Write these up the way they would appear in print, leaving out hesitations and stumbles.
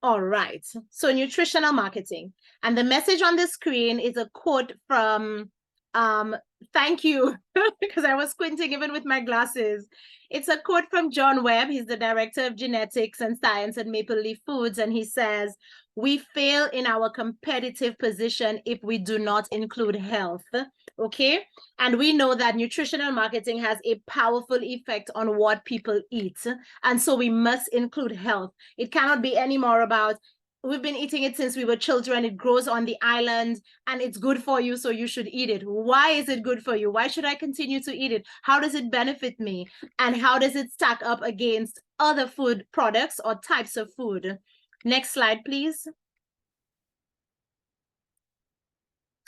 All right. So nutritional marketing. And the message on the screen is a quote from, thank you, because I was squinting even with my glasses. It's a quote from John Webb. He's the director of genetics and science at Maple Leaf Foods. And he says, we fail in our competitive position if we do not include health. Okay. And we know that nutritional marketing has a powerful effect on what people eat. And so we must include health. It cannot be any more about, we've been eating it since we were children. It grows on the island and it's good for you, so you should eat it. Why is it good for you? Why should I continue to eat it? How does it benefit me? And how does it stack up against other food products or types of food? Next slide, please.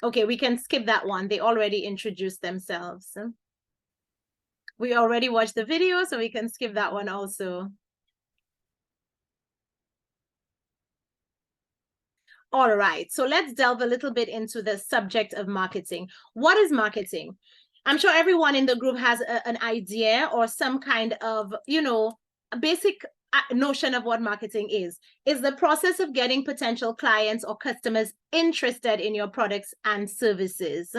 Okay, we can skip that one. They already introduced themselves. We already watched the video, so we can skip that one also. All right, so let's delve a little bit into the subject of marketing. What is marketing? I'm sure everyone in the group has an idea or some kind of, a basic notion of what marketing is. It's the process of getting potential clients or customers interested in your products and services.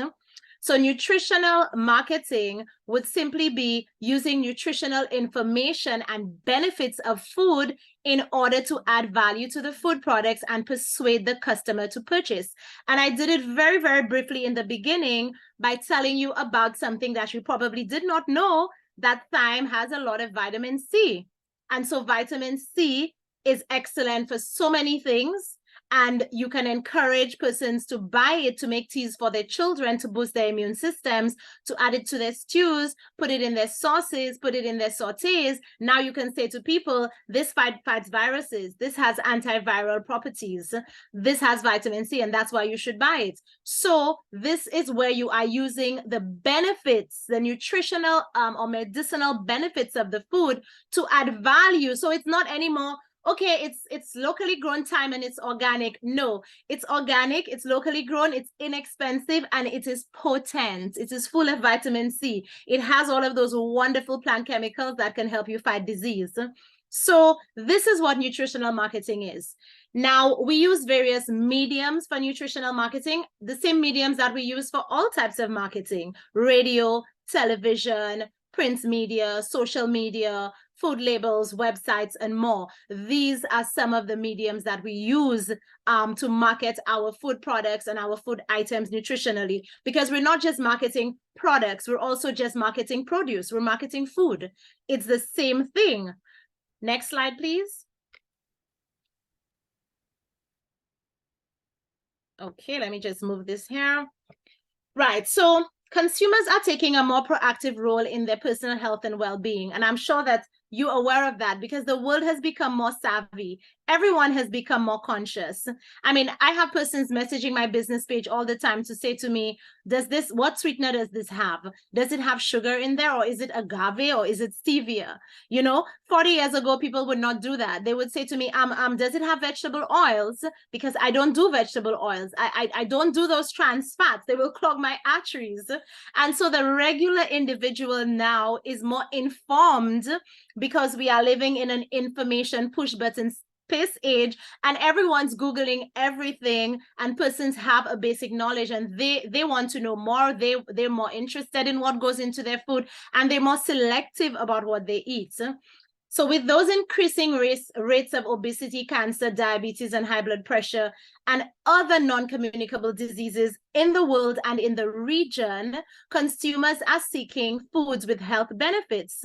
So nutritional marketing would simply be using nutritional information and benefits of food in order to add value to the food products and persuade the customer to purchase. And I did it very, very briefly in the beginning by telling you about something that you probably did not know, that thyme has a lot of vitamin C. And so vitamin C is excellent for so many things. And you can encourage persons to buy it to make teas for their children to boost their immune systems, to add it to their stews, put it in their sauces, put it in their sautés. Now you can say to people, this fights viruses, this has antiviral properties, this has vitamin C, and that's why you should buy it. So this is where you are using the benefits, the nutritional or medicinal benefits of the food to add value. So it's not anymore, okay, it's locally grown thyme and it's organic. No, it's organic, it's locally grown, it's inexpensive, and it is potent. It is full of vitamin C. It has all of those wonderful plant chemicals that can help you fight disease. So this is what nutritional marketing is. Now, we use various mediums for nutritional marketing, the same mediums that we use for all types of marketing: radio, television, print media, social media, food labels, websites, and more. These are some of the mediums that we use to market our food products and our food items nutritionally, because we're not just marketing products, we're also just marketing produce, we're marketing food. It's the same thing. Next slide, please. Okay, let me just move this here. Right, so consumers are taking a more proactive role in their personal health and well-being. And I'm sure that you're aware of that because the world has become more savvy. Everyone has become more conscious. I mean, I have persons messaging my business page all the time to say to me, what sweetener does this have? Does it have sugar in there, or is it agave, or is it stevia? 40 years ago, people would not do that. They would say to me, does it have vegetable oils? Because I don't do vegetable oils. I don't do those trans fats. They will clog my arteries. And so the regular individual now is more informed, because we are living in an information push button space age, and everyone's Googling everything, and persons have a basic knowledge, and they want to know more. They're more interested in what goes into their food, and they're more selective about what they eat. So with those increasing rates of obesity, cancer, diabetes, and high blood pressure, and other non-communicable diseases in the world and in the region, consumers are seeking foods with health benefits.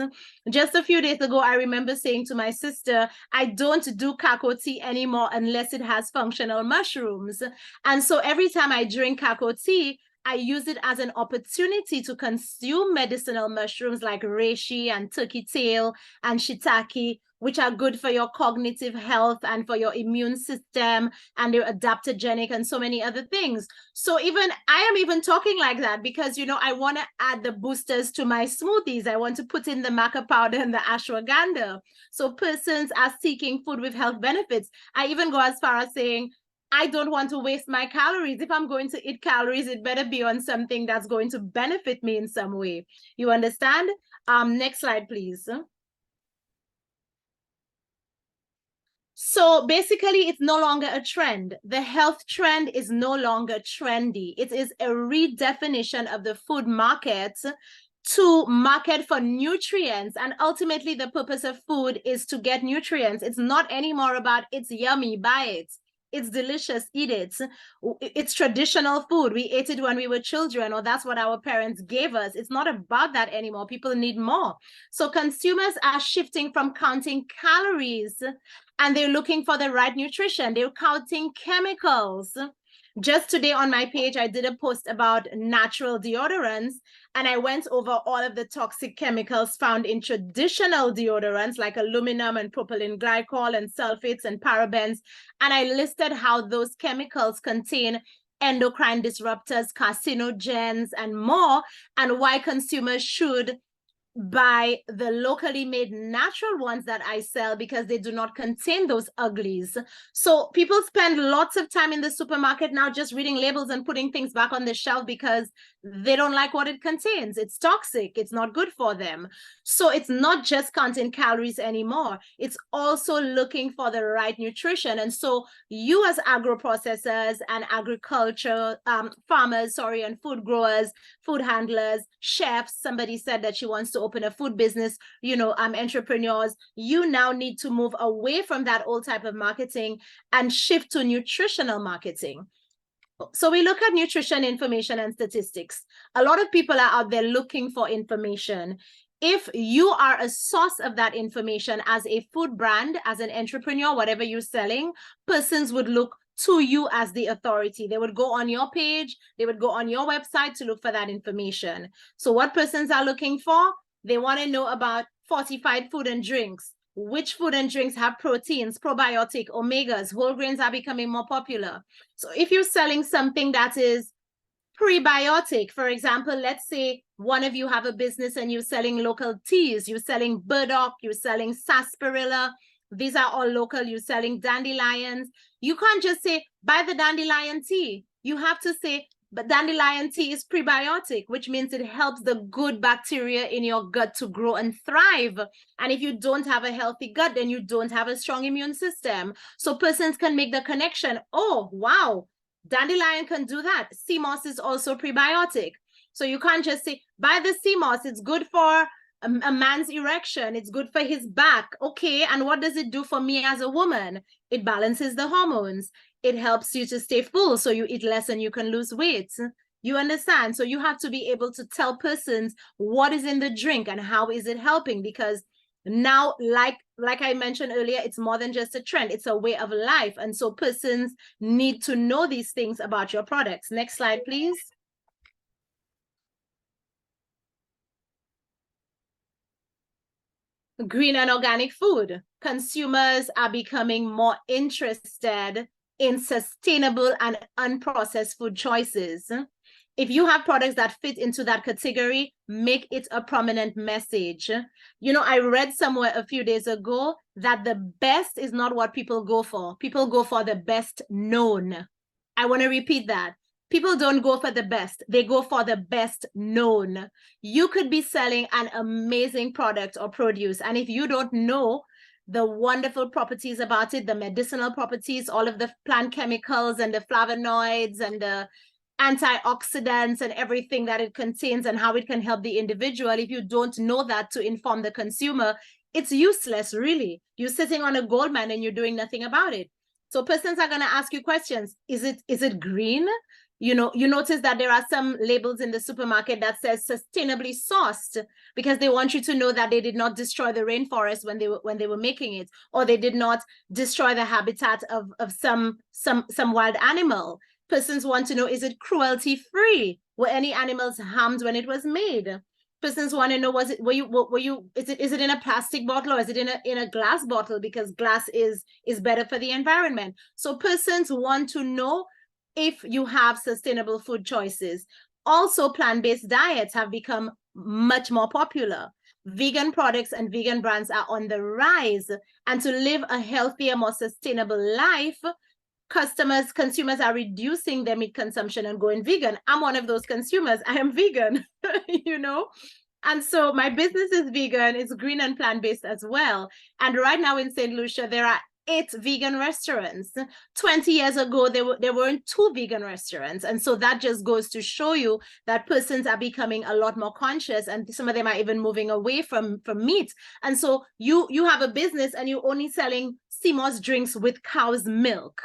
Just a few days ago, I remember saying to my sister, I don't do kakao tea anymore unless it has functional mushrooms. And so every time I drink kakao tea, I use it as an opportunity to consume medicinal mushrooms like reishi and turkey tail and shiitake, which are good for your cognitive health and for your immune system, and they're adaptogenic and so many other things. So I am even talking like that because, I want to add the boosters to my smoothies. I want to put in the maca powder and the ashwagandha. So persons are seeking food with health benefits. I even go as far as saying, I don't want to waste my calories. If I'm going to eat calories, it better be on something that's going to benefit me in some way. You understand? Next slide, please. So basically, it's no longer a trend. The health trend is no longer trendy. It is a redefinition of the food market to market for nutrients. And ultimately, the purpose of food is to get nutrients. It's not anymore about it's yummy, buy it. It's delicious, eat it. It's traditional food. We ate it when we were children, or that's what our parents gave us. It's not about that anymore. People need more. So consumers are shifting from counting calories and they're looking for the right nutrition. They're counting chemicals. Just today on my page, I did a post about natural deodorants, and I went over all of the toxic chemicals found in traditional deodorants like aluminum and propylene glycol and sulfates and parabens. And I listed how those chemicals contain endocrine disruptors, carcinogens, and more, and why consumers should buy the locally made natural ones that I sell because they do not contain those uglies. So people spend lots of time in the supermarket now just reading labels and putting things back on the shelf because they don't like what it contains. It's toxic. It's not good for them. So it's not just counting calories anymore. It's also looking for the right nutrition. And so you as agro-processors and agriculture farmers, and food growers, food handlers, chefs, somebody said that she wants to open a food business, entrepreneurs, you now need to move away from that old type of marketing and shift to nutritional marketing. So we look at nutrition information and statistics. A lot of people are out there looking for information. If you are a source of that information as a food brand, as an entrepreneur, whatever you're selling, persons would look to you as the authority. They would go on your page, they would go on your website to look for that information. So what persons are looking for? They want to know about fortified food and drinks. Which food and drinks have proteins, probiotic, omegas? Whole grains are becoming more popular. So if you're selling something that is prebiotic, for example, let's say one of you have a business and you're selling local teas, you're selling burdock, you're selling sarsaparilla, these are all local, you're selling dandelions. You can't just say, buy the dandelion tea. You have to say, but dandelion tea is prebiotic, which means it helps the good bacteria in your gut to grow and thrive. And if you don't have a healthy gut, then you don't have a strong immune system. So persons can make the connection. Oh, wow, dandelion can do that. Sea moss is also prebiotic. So you can't just say, buy the sea moss. It's good for a man's erection. It's good for his back. Okay, and what does it do for me as a woman? It balances the hormones. It helps you to stay full, so you eat less and you can lose weight. You understand? So you have to be able to tell persons what is in the drink and how is it helping, because now, like I mentioned earlier, it's more than just a trend. It's a way of life. And so persons need to know these things about your products. Next slide, please. Green and organic food. Consumers are becoming more interested in sustainable and unprocessed food choices. If you have products that fit into that category, make it a prominent message. I read somewhere a few days ago that the best is not what people go for. People go for the best known. I want to repeat that. People don't go for the best. They go for the best known. You could be selling an amazing product or produce, and if you don't know the wonderful properties about it, the medicinal properties, all of the plant chemicals and the flavonoids and the antioxidants and everything that it contains and how it can help the individual, if you don't know that to inform the consumer, it's useless, really. You're sitting on a gold mine and you're doing nothing about it. So persons are going to ask you questions. Is it green? You notice that there are some labels in the supermarket that says sustainably sourced, because they want you to know that they did not destroy the rainforest when they were making it, or they did not destroy the habitat of some wild animal. Persons want to know, is it cruelty free? Were any animals harmed when it was made? Persons want to know, is it in a plastic bottle or is it in a glass bottle, because glass is better for the environment. So persons want to know if you have sustainable food choices. Also, plant-based diets have become much more popular. Vegan products and vegan brands are on the rise. And to live a healthier, more sustainable life, consumers are reducing their meat consumption and going vegan. I'm one of those consumers. I am vegan, And so my business is vegan. It's green and plant-based as well. And right now in St. Lucia, there are 8 vegan restaurants. 20 years ago, there weren't 2 vegan restaurants. And so that just goes to show you that persons are becoming a lot more conscious, and some of them are even moving away from meat. And so you have a business and you're only selling CMOS drinks with cow's milk.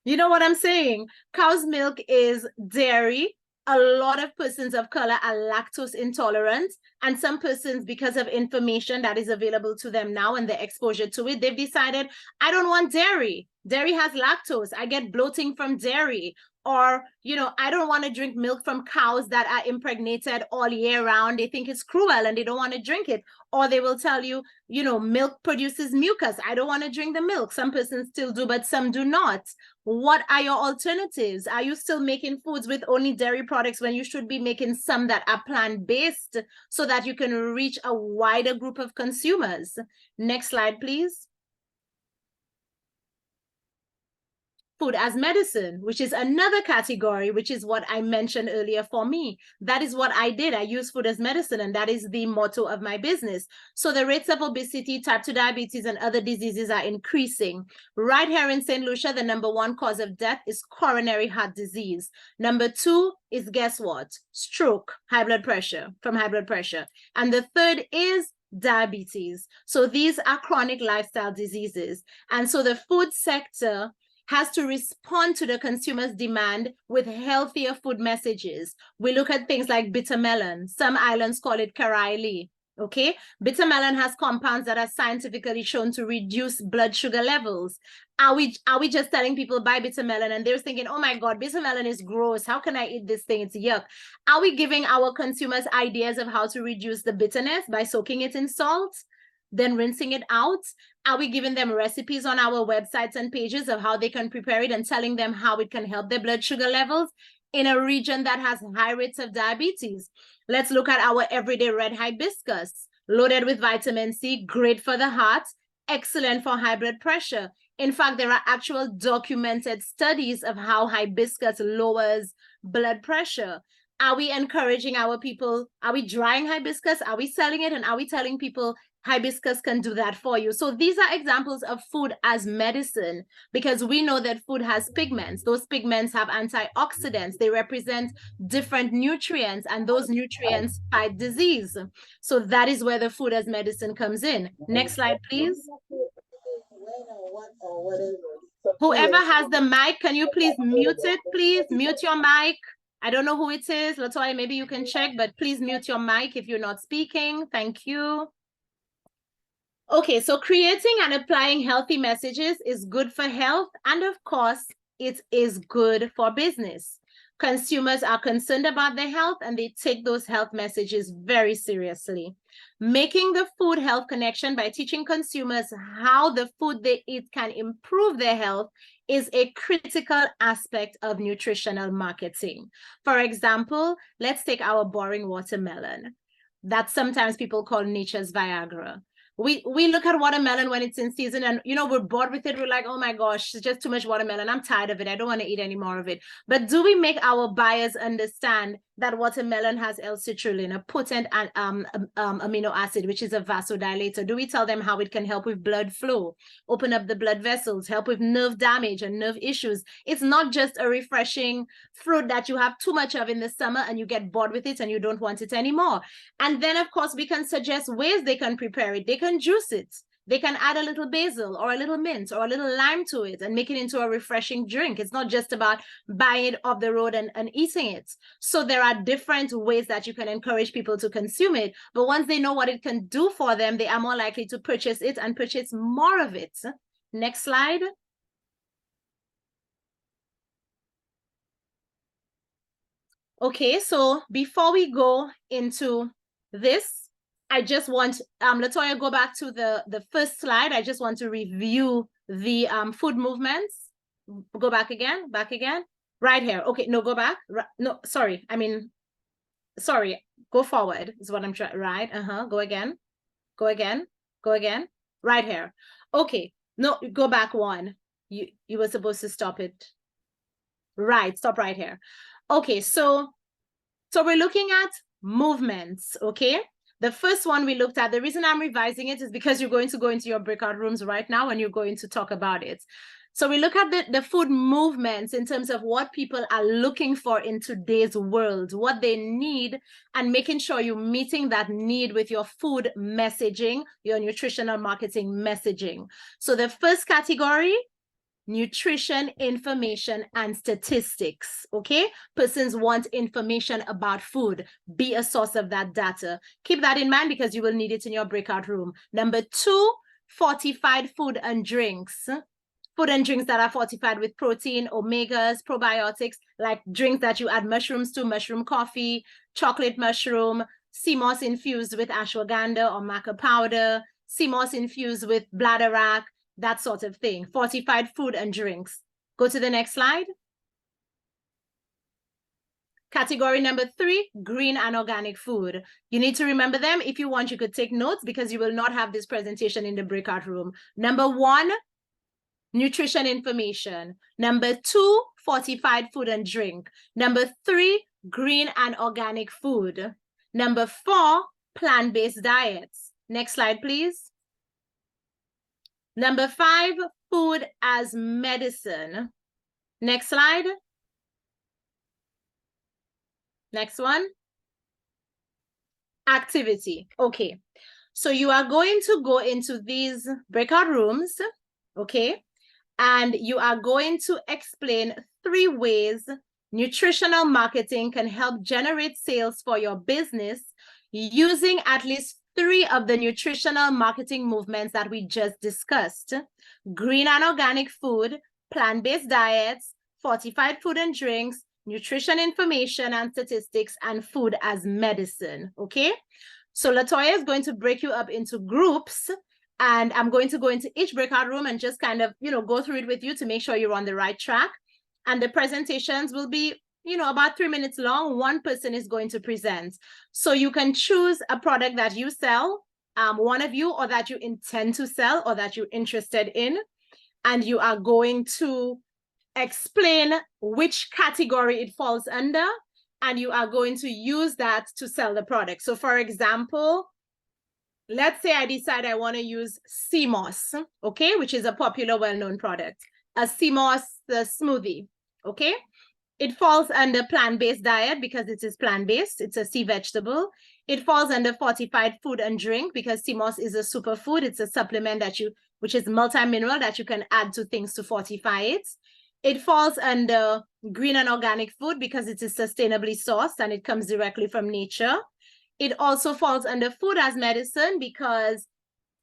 You know what I'm saying? Cow's milk is dairy. A lot of persons of color are lactose intolerant, and some persons, because of information that is available to them now and the exposure to it, they've decided, I don't want dairy. Dairy has lactose. I get bloating from dairy. Or, you know, I don't want to drink milk from cows that are impregnated all year round. They think it's cruel and they don't want to drink it. Or they will tell you, you know, milk produces mucus. I don't want to drink the milk. Some persons still do, but some do not. What are your alternatives? Are you still making foods with only dairy products when you should be making some that are plant-based so that you can reach a wider group of consumers? Next slide, please. Food as medicine, which is another category, which is what I mentioned earlier for me. That is what I did. I use food as medicine, and that is the motto of my business. So the rates of obesity, type 2 diabetes, and other diseases are increasing. Right here in St. Lucia, the #1 cause of death is coronary heart disease. #2 is, guess what? Stroke, high blood pressure, from high blood pressure. And the third is diabetes. So these are chronic lifestyle diseases. And so the food sector has to respond to the consumer's demand with healthier food messages. We look at things like bitter melon. Some islands call it karaili. Okay, bitter melon has compounds that are scientifically shown to reduce blood sugar levels. Are we just telling people buy bitter melon and they're thinking, oh my God, bitter melon is gross. How can I eat this thing? It's yuck. Are we giving our consumers ideas of how to reduce the bitterness by soaking it in salt, then rinsing it out? Are we giving them recipes on our websites and pages of how they can prepare it and telling them how it can help their blood sugar levels in a region that has high rates of diabetes? Let's look at our everyday red hibiscus, loaded with vitamin C, great for the heart, excellent for high blood pressure. In fact, there are actual documented studies of how hibiscus lowers blood pressure. Are we encouraging our people? Are we drying hibiscus? Are we selling it? And are we telling people hibiscus can do that for you? So these are examples of food as medicine, because we know that food has pigments. Those pigments have antioxidants. They represent different nutrients, and those nutrients fight disease. So that is where the food as medicine comes in. Next slide, please. Whoever has the mic, can you please mute it, please? Mute your mic. I don't know who it is. Latoya, maybe you can check, but please mute your mic if you're not speaking. Thank you. Okay, so creating and applying healthy messages is good for health, and of course, it is good for business. Consumers are concerned about their health, and they take those health messages very seriously. Making the food health connection by teaching consumers how the food they eat can improve their health is a critical aspect of nutritional marketing. For example, let's take our boring watermelon that sometimes people call nature's Viagra. We look at watermelon when it's in season, and you know, we're bored with it. We're like, oh my gosh, it's just too much watermelon. I'm tired of it. I don't want to eat any more of it. But do we make our buyers understand that watermelon has L-citrulline, a potent amino acid, which is a vasodilator? Do we tell them how it can help with blood flow, open up the blood vessels, help with nerve damage and nerve issues? It's not just a refreshing fruit that you have too much of in the summer and you get bored with it and you don't want it anymore. And then, of course, we can suggest ways they can prepare it. They can juice it. They can add a little basil or a little mint or a little lime to it and make it into a refreshing drink. It's not just about buying it off the road and eating it. So there are different ways that you can encourage people to consume it. But once they know what it can do for them, they are more likely to purchase it and purchase more of it. Next slide. Okay, so before we go into this, I just want, Latoya, go back to the first slide. I just want to review the food movements. Go back again, right here. Okay, no, go back. No, sorry. I mean, sorry, go forward is what I'm trying, right? Go again, right here. Okay, no, go back one. You were supposed to stop it. Right, stop right here. Okay, so we're looking at movements, okay? The first one we looked at, the reason I'm revising it is because you're going to go into your breakout rooms right now and you're going to talk about it. So we look at the food movements in terms of what people are looking for in today's world, what they need, and making sure you're meeting that need with your food messaging, your nutritional marketing messaging. So the first category, nutrition, information, and statistics, okay? Persons want information about food. Be a source of that data. Keep that in mind because you will need it in your breakout room. Number 2, fortified food and drinks. Food and drinks that are fortified with protein, omegas, probiotics, like drinks that you add mushrooms to, mushroom coffee, chocolate mushroom, sea moss infused with ashwagandha or maca powder, sea moss infused with bladderwrack, that sort of thing. Fortified food and drinks. Go to the next slide. Category number 3, green and organic food. You need to remember them. If you want, you could take notes because you will not have this presentation in the breakout room. Number 1, nutrition information. Number 2, fortified food and drink. Number 3, green and organic food. Number 4, plant-based diets. Next slide, please. Number 5, food as medicine. Next slide. Next one. Activity. Okay. So you are going to go into these breakout rooms, okay? And you are going to explain 3 ways nutritional marketing can help generate sales for your business using at least 3 of the nutritional marketing movements that we just discussed: green and organic food, plant-based diets, fortified food and drinks, nutrition information and statistics, and food as medicine, okay? So Latoya is going to break you up into groups, and I'm going to go into each breakout room and just kind of, go through it with you to make sure you're on the right track. And the presentations will be, about 3 minutes long. One person is going to present. So you can choose a product that you sell, one of you, or that you intend to sell, or that you're interested in. And you are going to explain which category it falls under, and you are going to use that to sell the product. So for example, let's say I decide I want to use sea moss, okay, which is a popular, well-known product, a sea moss smoothie, okay? It falls under plant-based diet because it is plant-based. It's a sea vegetable. It falls under fortified food and drink because sea moss is a superfood. It's a supplement which is multi-mineral that you can add to things to fortify it. It falls under green and organic food because it is sustainably sourced and it comes directly from nature. It also falls under food as medicine because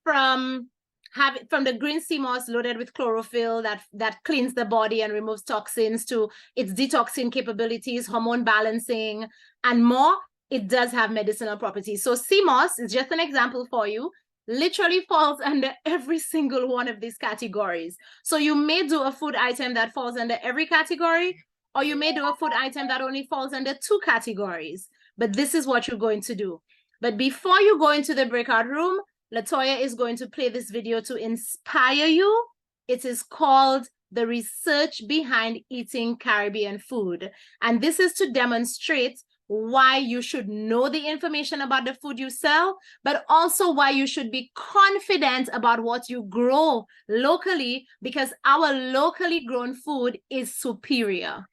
from the green sea moss loaded with chlorophyll that cleans the body and removes toxins, to its detoxing capabilities, hormone balancing, and more, it does have medicinal properties. So sea moss is just an example for you. Literally falls under every single one of these categories. So you may do a food item that falls under every category, or you may do a food item that only falls under 2 categories. But this is what you're going to do. But before you go into the breakout room, Latoya is going to play this video to inspire you. It is called The Research Behind Eating Caribbean Food. And this is to demonstrate why you should know the information about the food you sell, but also why you should be confident about what you grow locally, because our locally grown food is superior.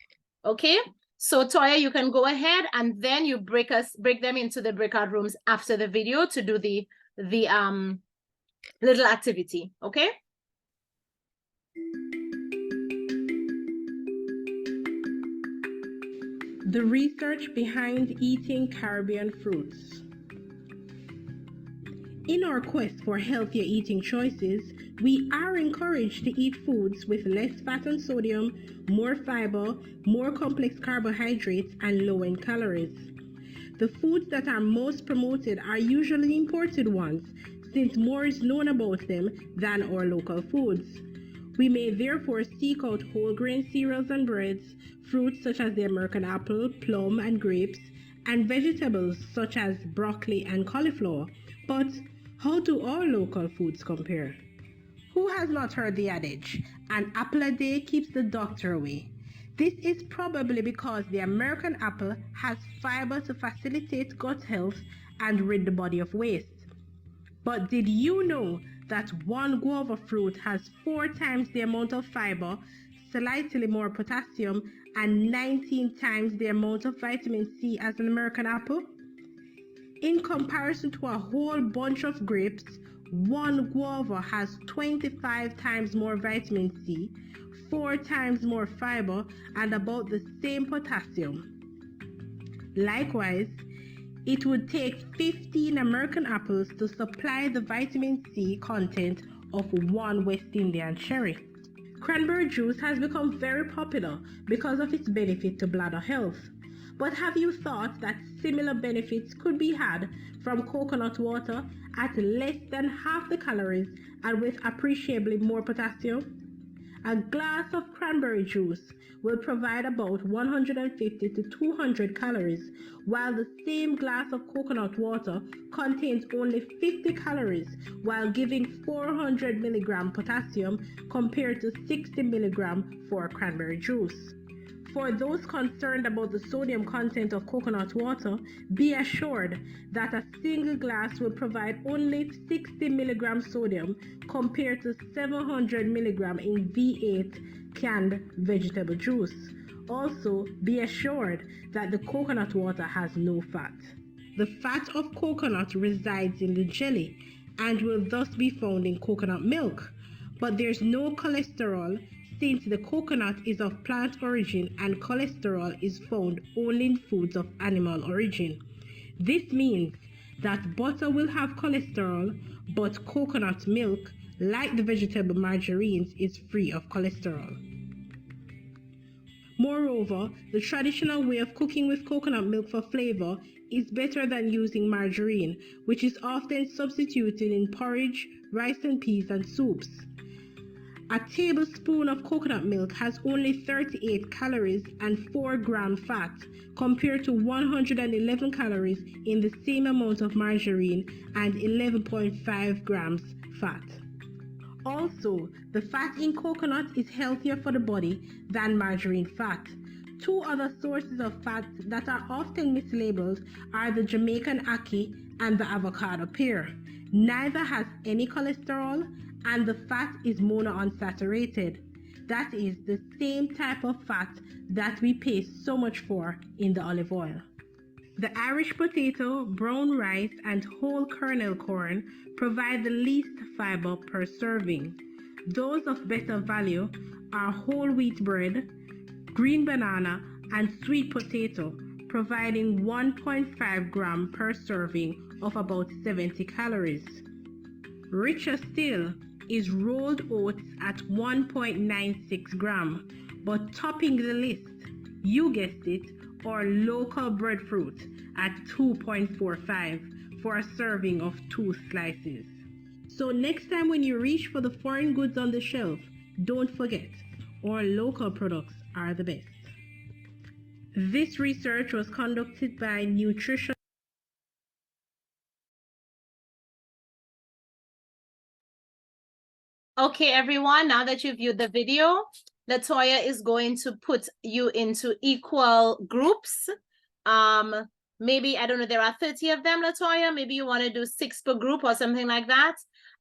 Okay? So Toya, you can go ahead and then you break them into the breakout rooms after the video to do the little activity. Okay? The research behind eating Caribbean fruits. In our quest for healthier eating choices, we are encouraged to eat foods with less fat and sodium, more fiber, more complex carbohydrates, and low in calories. The foods that are most promoted are usually imported ones, since more is known about them than our local foods. We may therefore seek out whole grain cereals and breads, fruits such as the American apple, plum, and grapes, and vegetables such as broccoli and cauliflower. But how do our local foods compare? Who has not heard the adage, an apple a day keeps the doctor away? This is probably because the American apple has fiber to facilitate gut health and rid the body of waste. But did you know that one guava fruit has 4 times the amount of fiber, slightly more potassium, and 19 times the amount of vitamin C as an American apple? In comparison to a whole bunch of grapes, one guava has 25 times more vitamin C, 4 times more fiber, and about the same potassium. Likewise, it would take 15 American apples to supply the vitamin C content of one West Indian cherry. Cranberry juice has become very popular because of its benefit to bladder health. But have you thought that similar benefits could be had from coconut water at less than half the calories and with appreciably more potassium? A glass of cranberry juice will provide about 150 to 200 calories, while the same glass of coconut water contains only 50 calories while giving 400 milligram potassium compared to 60 milligram for cranberry juice. For those concerned about the sodium content of coconut water, be assured that a single glass will provide only 60 milligram sodium compared to 700 milligram in V8 canned vegetable juice. Also, be assured that the coconut water has no fat. The fat of coconut resides in the jelly and will thus be found in coconut milk, but there's no cholesterol since the coconut is of plant origin and cholesterol is found only in foods of animal origin. This means that butter will have cholesterol, but coconut milk, like the vegetable margarines, is free of cholesterol. Moreover, the traditional way of cooking with coconut milk for flavor is better than using margarine, which is often substituted in porridge, rice and peas, and soups. A tablespoon of coconut milk has only 38 calories and 4 gram fat, compared to 111 calories in the same amount of margarine and 11.5 grams fat. Also, the fat in coconut is healthier for the body than margarine fat. Two other sources of fat that are often mislabeled are the Jamaican ackee and the avocado pear. Neither has any cholesterol, and the fat is monounsaturated. That is the same type of fat that we pay so much for in the olive oil. The Irish potato, brown rice, and whole kernel corn provide the least fiber per serving. Those of better value are whole wheat bread, green banana, and sweet potato, providing 1.5 gram per serving of about 70 calories. Richer still is rolled oats at 1.96 gram, but topping the list, you guessed it, or local breadfruit at 2.45 for a serving of 2 slices. So next time when you reach for the foreign goods on the shelf, don't forget, our local products are the best. This research was conducted by Nutritional. Okay, everyone, now that you've viewed the video, Latoya is going to put you into equal groups. Maybe, I don't know, there are 30 of them, Latoya. Maybe you want to do 6 per group or something like that.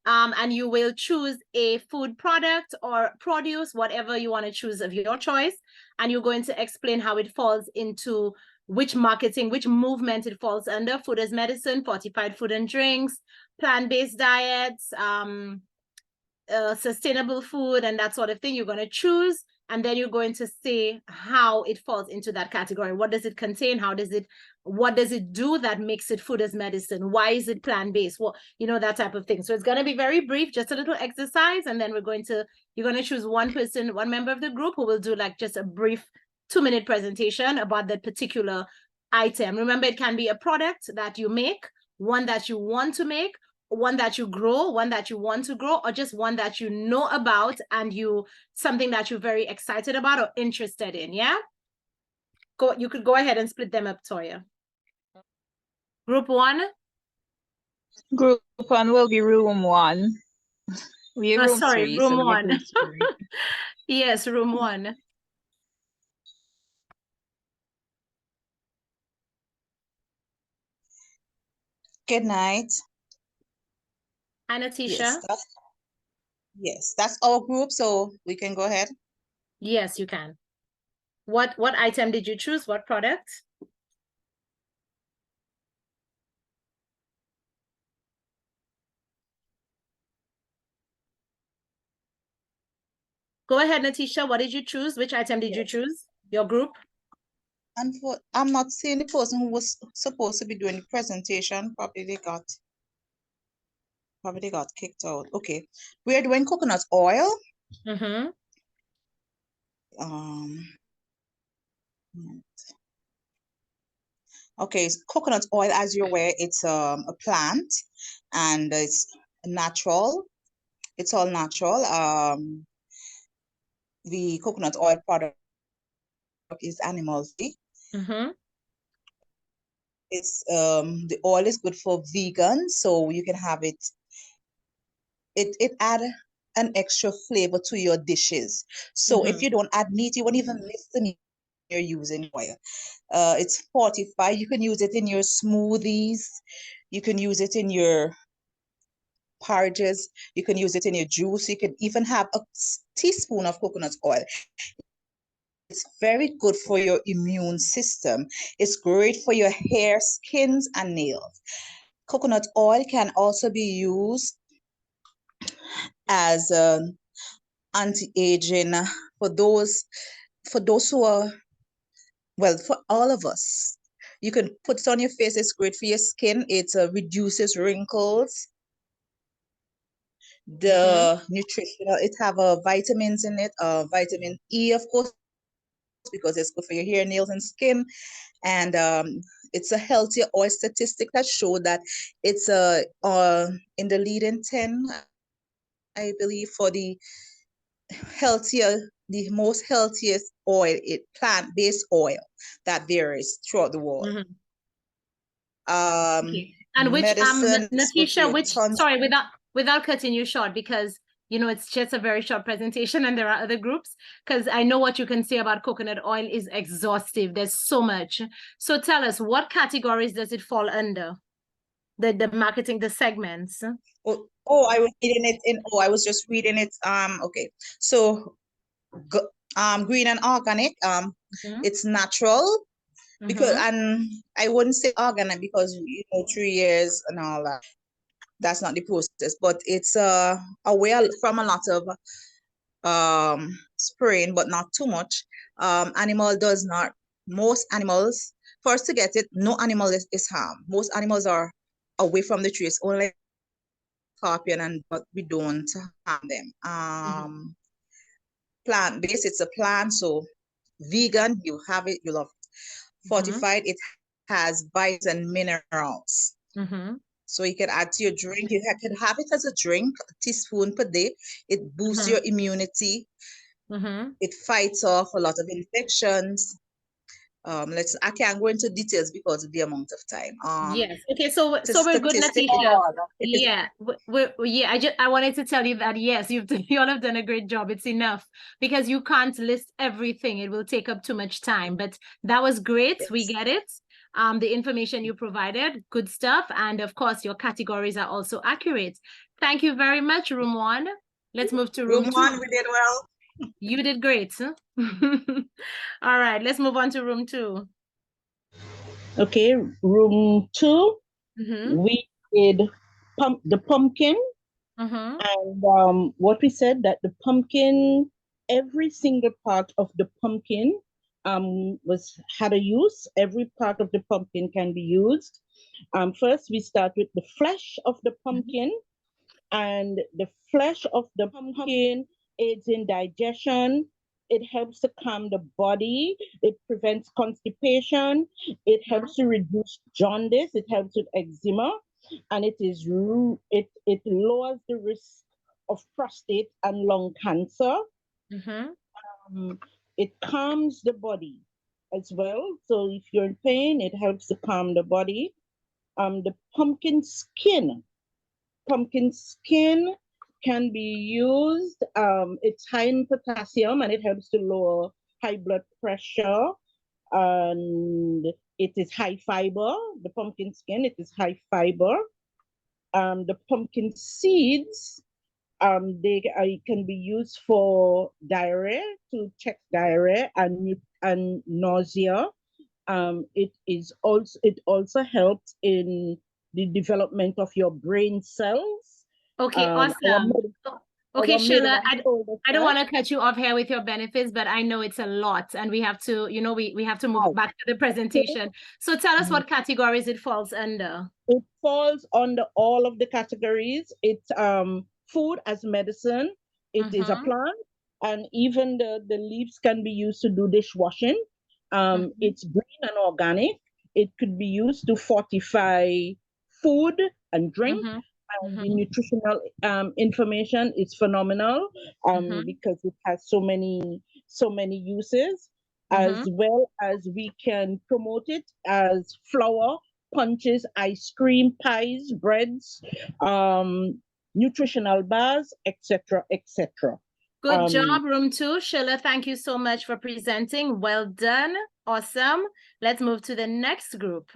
And you will choose a food product or produce, whatever you want to choose of your choice. And you're going to explain how it falls into which marketing, which movement it falls under: food as medicine, fortified food and drinks, plant-based diets, sustainable food, and that sort of thing. You're going to choose, and then you're going to say how it falls into that category. What does it contain? What does it do that makes it food as medicine? Why is it plant-based? Well, you know, that type of thing. So it's going to be very brief, just a little exercise, and then you're going to choose one person, one member of the group, who will do like just a brief 2-minute presentation about that particular item. Remember, it can be a product that you make, one that you want to make, one that you grow, one that you want to grow, or just one that you know about and something that you're very excited about or interested in. Yeah, you could go ahead and split them up, Toya. Group 1. Group 1 will be room 1. We room 3, room so 1. Yes, room 1. Good night. Hi, Natisha. Yes, that's our group, so we can go ahead. Yes, you can. What item did you choose? What product? Go ahead, Natisha. What did you choose? Which item did you choose? Your group? And I'm not seeing the person who was supposed to be doing the presentation. Probably they got kicked out. Okay. We're doing coconut oil. Mm-hmm. Okay, coconut oil, as you're aware, it's a plant and it's natural. It's all natural. The coconut oil product is animal free. Mm-hmm. It's the oil is good for vegans, so you can have it. It add an extra flavor to your dishes. So if you don't add meat, you won't even miss the meat you're using oil. It's fortified. You can use it in your smoothies. You can use it in your porridges. You can use it in your juice. You can even have a teaspoon of coconut oil. It's very good for your immune system. It's great for your hair, skins, and nails. Coconut oil can also be used as anti-aging for those who are, well, for all of us. You can put it on your face. It's great for your skin. It reduces wrinkles. The nutritional, it have vitamins in it, vitamin E, of course, because it's good for your hair, nails, and skin. And it's a healthier oil statistic that show that it's in the leading 10, I believe, for the most healthiest oil, plant-based oil that there is throughout the world. Okay. And which Medicine, Natisha, which tons. sorry, without cutting you short, because you know it's just a very short presentation and there are other groups, because I know what you can say about coconut oil is exhaustive. There's so much. So tell us, what categories does it fall under? The marketing, the segments. I was reading it in I was just reading it. Okay. So green and organic, it's natural. Because and I wouldn't say organic because 3 years and all that. That's not the process, but it's away from a lot of spraying, but not too much. Animal does not. Most animals, first to get it, no animal is harmed. Most animals are away from the trees. Only scorpion, but we don't harm them. Plant-based, it's a plant, so vegan, you have it, you love it. Fortified, it has vitamins and minerals. So you can add to your drink. You can have it as a drink, a teaspoon per day. It boosts your immunity. It fights off a lot of infections. I can't go into details because of the amount of time. Yes. Okay. So we're good, Natisha. Yeah. I wanted to tell you that yes, you all have done a great job. It's enough because you can't list everything. It will take up too much time. But that was great. Yes. We get it. The information you provided, good stuff, and of course your categories are also accurate. Thank you very much, room 1. Let's move to room 2. 1, we did well. You did great. Huh? All right, let's move on to room 2. Okay, room 2, we did the pumpkin. And what we said that the pumpkin, every single part of the pumpkin had a use. Every part of the pumpkin can be used. First, we start with the flesh of the pumpkin. And the flesh of the pumpkin aids in digestion. It helps to calm the body. It prevents constipation. It helps to reduce jaundice. It helps with eczema. And it lowers the risk of prostate and lung cancer. It calms the body as well. So if you're in pain, it helps to calm the body. The pumpkin skin can be used. It's high in potassium and it helps to lower high blood pressure. And it is high fiber. The pumpkin skin, it is high fiber. The pumpkin seeds, they can be used for diarrhea, to check diarrhea and nausea. It also helps in the development of your brain cells. Okay, awesome. Okay, Sheila, I don't want to cut you off here with your benefits, but I know it's a lot, and we have to, you know, we have to move back to the presentation. So tell us what categories it falls under. It falls under all of the categories. It's food as medicine. It is a plant, and even the leaves can be used to do dishwashing. It's green and organic. It could be used to fortify food and drink. The nutritional information is phenomenal because it has so many uses, as well as we can promote it as flour, punches, ice cream, pies, breads, nutritional bars, etc., etc. Good job, room 2. Sheila, thank you so much for presenting. Well done. Awesome. Let's move to the next group.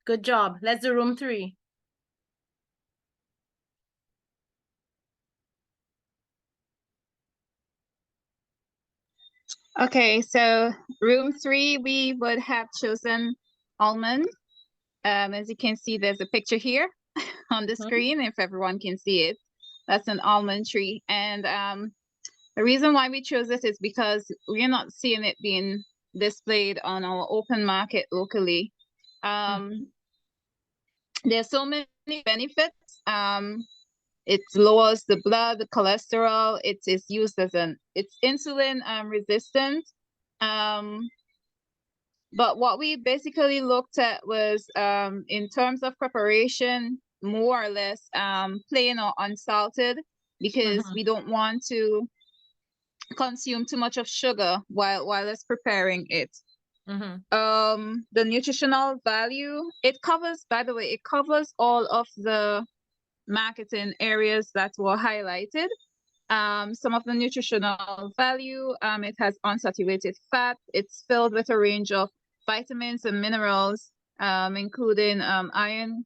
Good job. Let's do room 3. Okay, so room 3, we would have chosen almond. As you can see, there's a picture here on the screen, if everyone can see it. That's an almond tree. And the reason why we chose it is because we're not seeing it being displayed on our open market locally. There's so many benefits. It lowers the blood, the cholesterol. It is used as it's insulin resistant. But what we basically looked at was in terms of preparation, more or less plain or unsalted, because we don't want to consume too much of sugar while it's preparing it. The nutritional value, it covers, by the way, it covers all of the marketing areas that were highlighted. Some of the nutritional value, it has unsaturated fat. It's filled with a range of vitamins and minerals, including iron,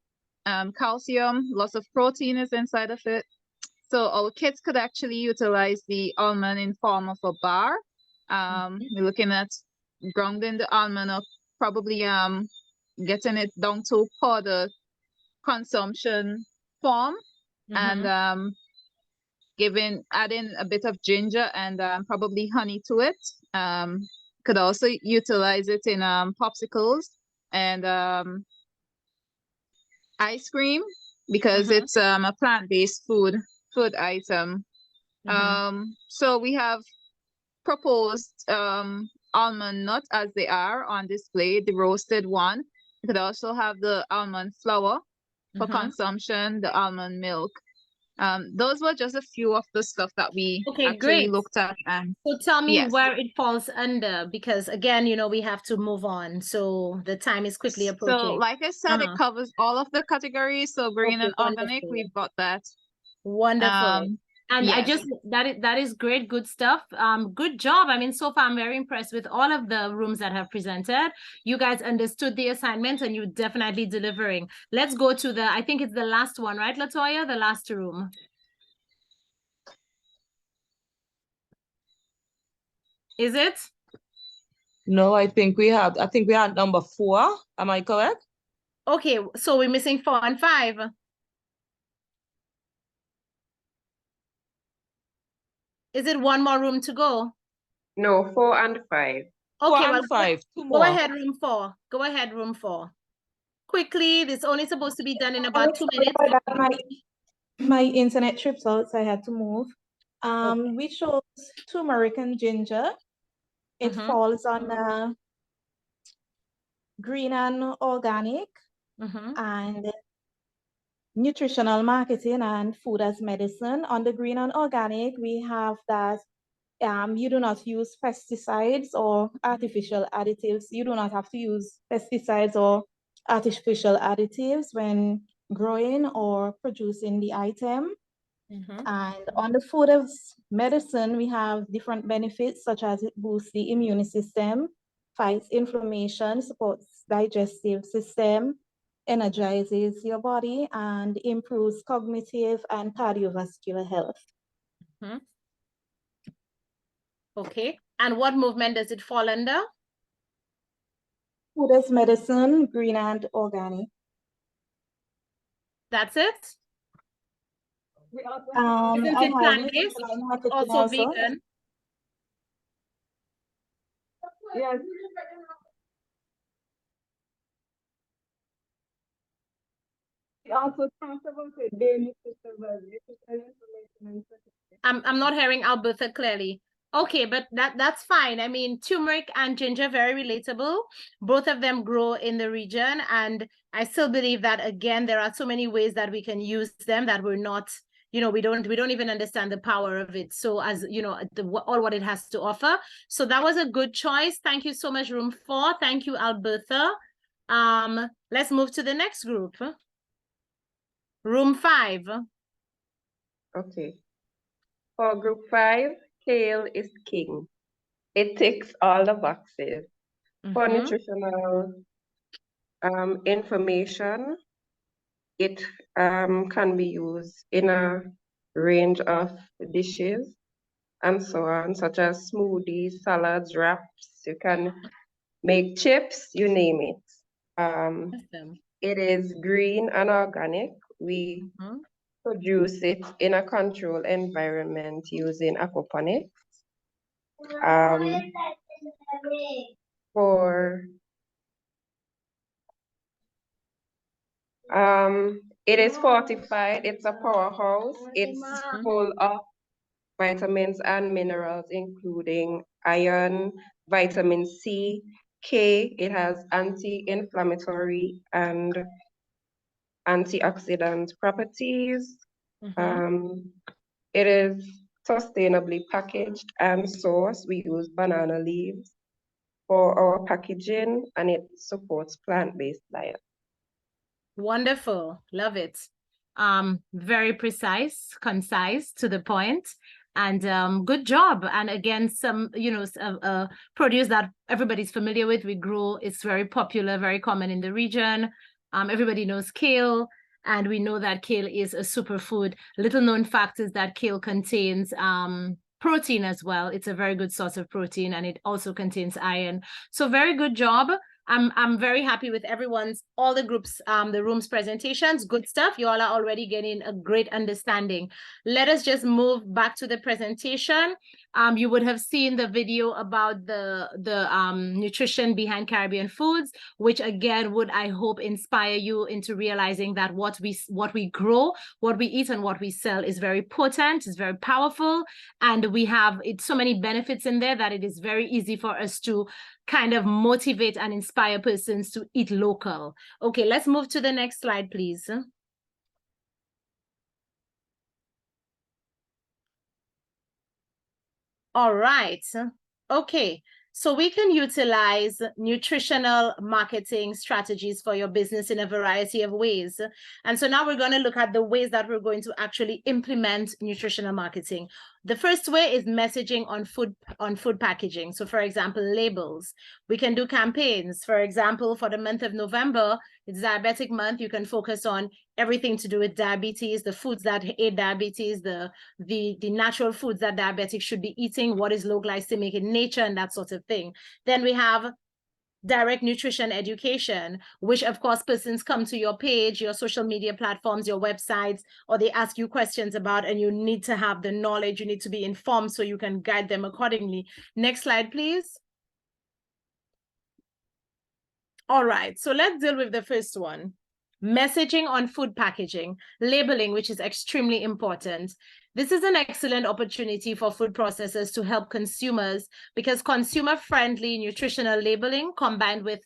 calcium, lots of protein is inside of it. So our kids could actually utilize the almond in form of a bar. We're looking at grounding the almond up, probably getting it down to powder consumption form, and adding a bit of ginger and probably honey to it. Could also utilize it in popsicles and ice cream, because it's a plant-based food item. So we have proposed almond nut as they are on display, the roasted one. You could also have the almond flour for consumption, the almond milk. Those were just a few of the stuff that we actually looked at. And so tell me where it falls under, because again, you know, we have to move on. So the time is quickly approaching. So like I said, it covers all of the categories. So green and organic, we've got that. Wonderful. And I just, that is great, good stuff. Good job. I mean, so far I'm very impressed with all of the rooms that have presented. You guys understood the assignment and you're definitely delivering. Let's go to I think it's the last one, right, Latoya? The last room. Is it? No, I think we had number 4. Am I correct? Okay, so we're missing 4 and 5. Is it one more room to go? No, 4 and 5. Okay, 4 and 5. 2 more. Go ahead, room 4. Go ahead, room 4. Quickly, it's only supposed to be done in about 2 minutes. My internet trips out, so I had to move. We chose turmeric and ginger. It falls on green and organic, and nutritional marketing and food as medicine. On the green and organic, we have that you do not use pesticides or artificial additives. You do not have to use pesticides or artificial additives when growing or producing the item. And on the food as medicine, we have different benefits such as it boosts the immune system, fights inflammation, supports digestive system, energizes your body, and improves cognitive and cardiovascular health. Okay. And what movement does it fall under? Food as medicine, green and organic. That's it? Isn't I it have plant-based? Also also. vegan? Yes. We also talked about a daily information. I'm not hearing Alberta clearly. Okay, but that's fine. I mean, turmeric and ginger, very relatable. Both of them grow in the region. And I still believe that, again, there are so many ways that we can use them that we're not, you know, we don't even understand the power of it. So as, you know, all what it has to offer. So that was a good choice. Thank you so much, room 4. Thank you, Alberta. Let's move to the next group. Room 5. Okay. For group 5, kale is king. It ticks all the boxes. For nutritional information, it can be used in a range of dishes and so on, such as smoothies, salads, wraps. You can make chips, you name it. Awesome. It is green and organic. We produce it in a controlled environment using aquaponics. It is fortified. It's a powerhouse. It's full of vitamins and minerals, including iron, vitamin C, K. It has anti-inflammatory and antioxidant properties. It is sustainably packaged and sourced. We use banana leaves for our packaging, and it supports plant-based diet. Wonderful. Love it. Very precise, concise, to the point, and good job. And again, some, you know, produce that everybody's familiar with. We grow. It's very popular, very common in the region. Everybody knows kale, and we know that kale is a superfood. Little known fact is that kale contains protein as well. It's a very good source of protein, and it also contains iron. So very good job. I'm very happy with all the groups, the room's presentations. Good stuff. You all are already getting a great understanding. Let us just move back to the presentation. You would have seen the video about the nutrition behind Caribbean foods, which again would, I hope, inspire you into realizing that what we grow, what we eat, and what we sell is very potent, is very powerful, and we have so many benefits in there that it is very easy for us to kind of motivate and inspire persons to eat local. Okay, let's move to the next slide, please. All right. Okay. So we can utilize nutritional marketing strategies for your business in a variety of ways. And so now we're going to look at the ways that we're going to actually implement nutritional marketing. The first way is messaging on food packaging. So for example, labels. We can do campaigns. For example, for the month of November, it's diabetic month. You can focus on everything to do with diabetes, the foods that aid diabetes, the natural foods that diabetics should be eating, what is low glycemic in nature, and that sort of thing. Then we have direct nutrition education, which of course persons come to your page, your social media platforms, your websites, or they ask you questions about, and you need to have the knowledge, you need to be informed so you can guide them accordingly. Next slide, please. All right, so let's deal with the first one. Messaging on food packaging, labeling, which is extremely important. This is an excellent opportunity for food processors to help consumers because consumer-friendly nutritional labeling combined with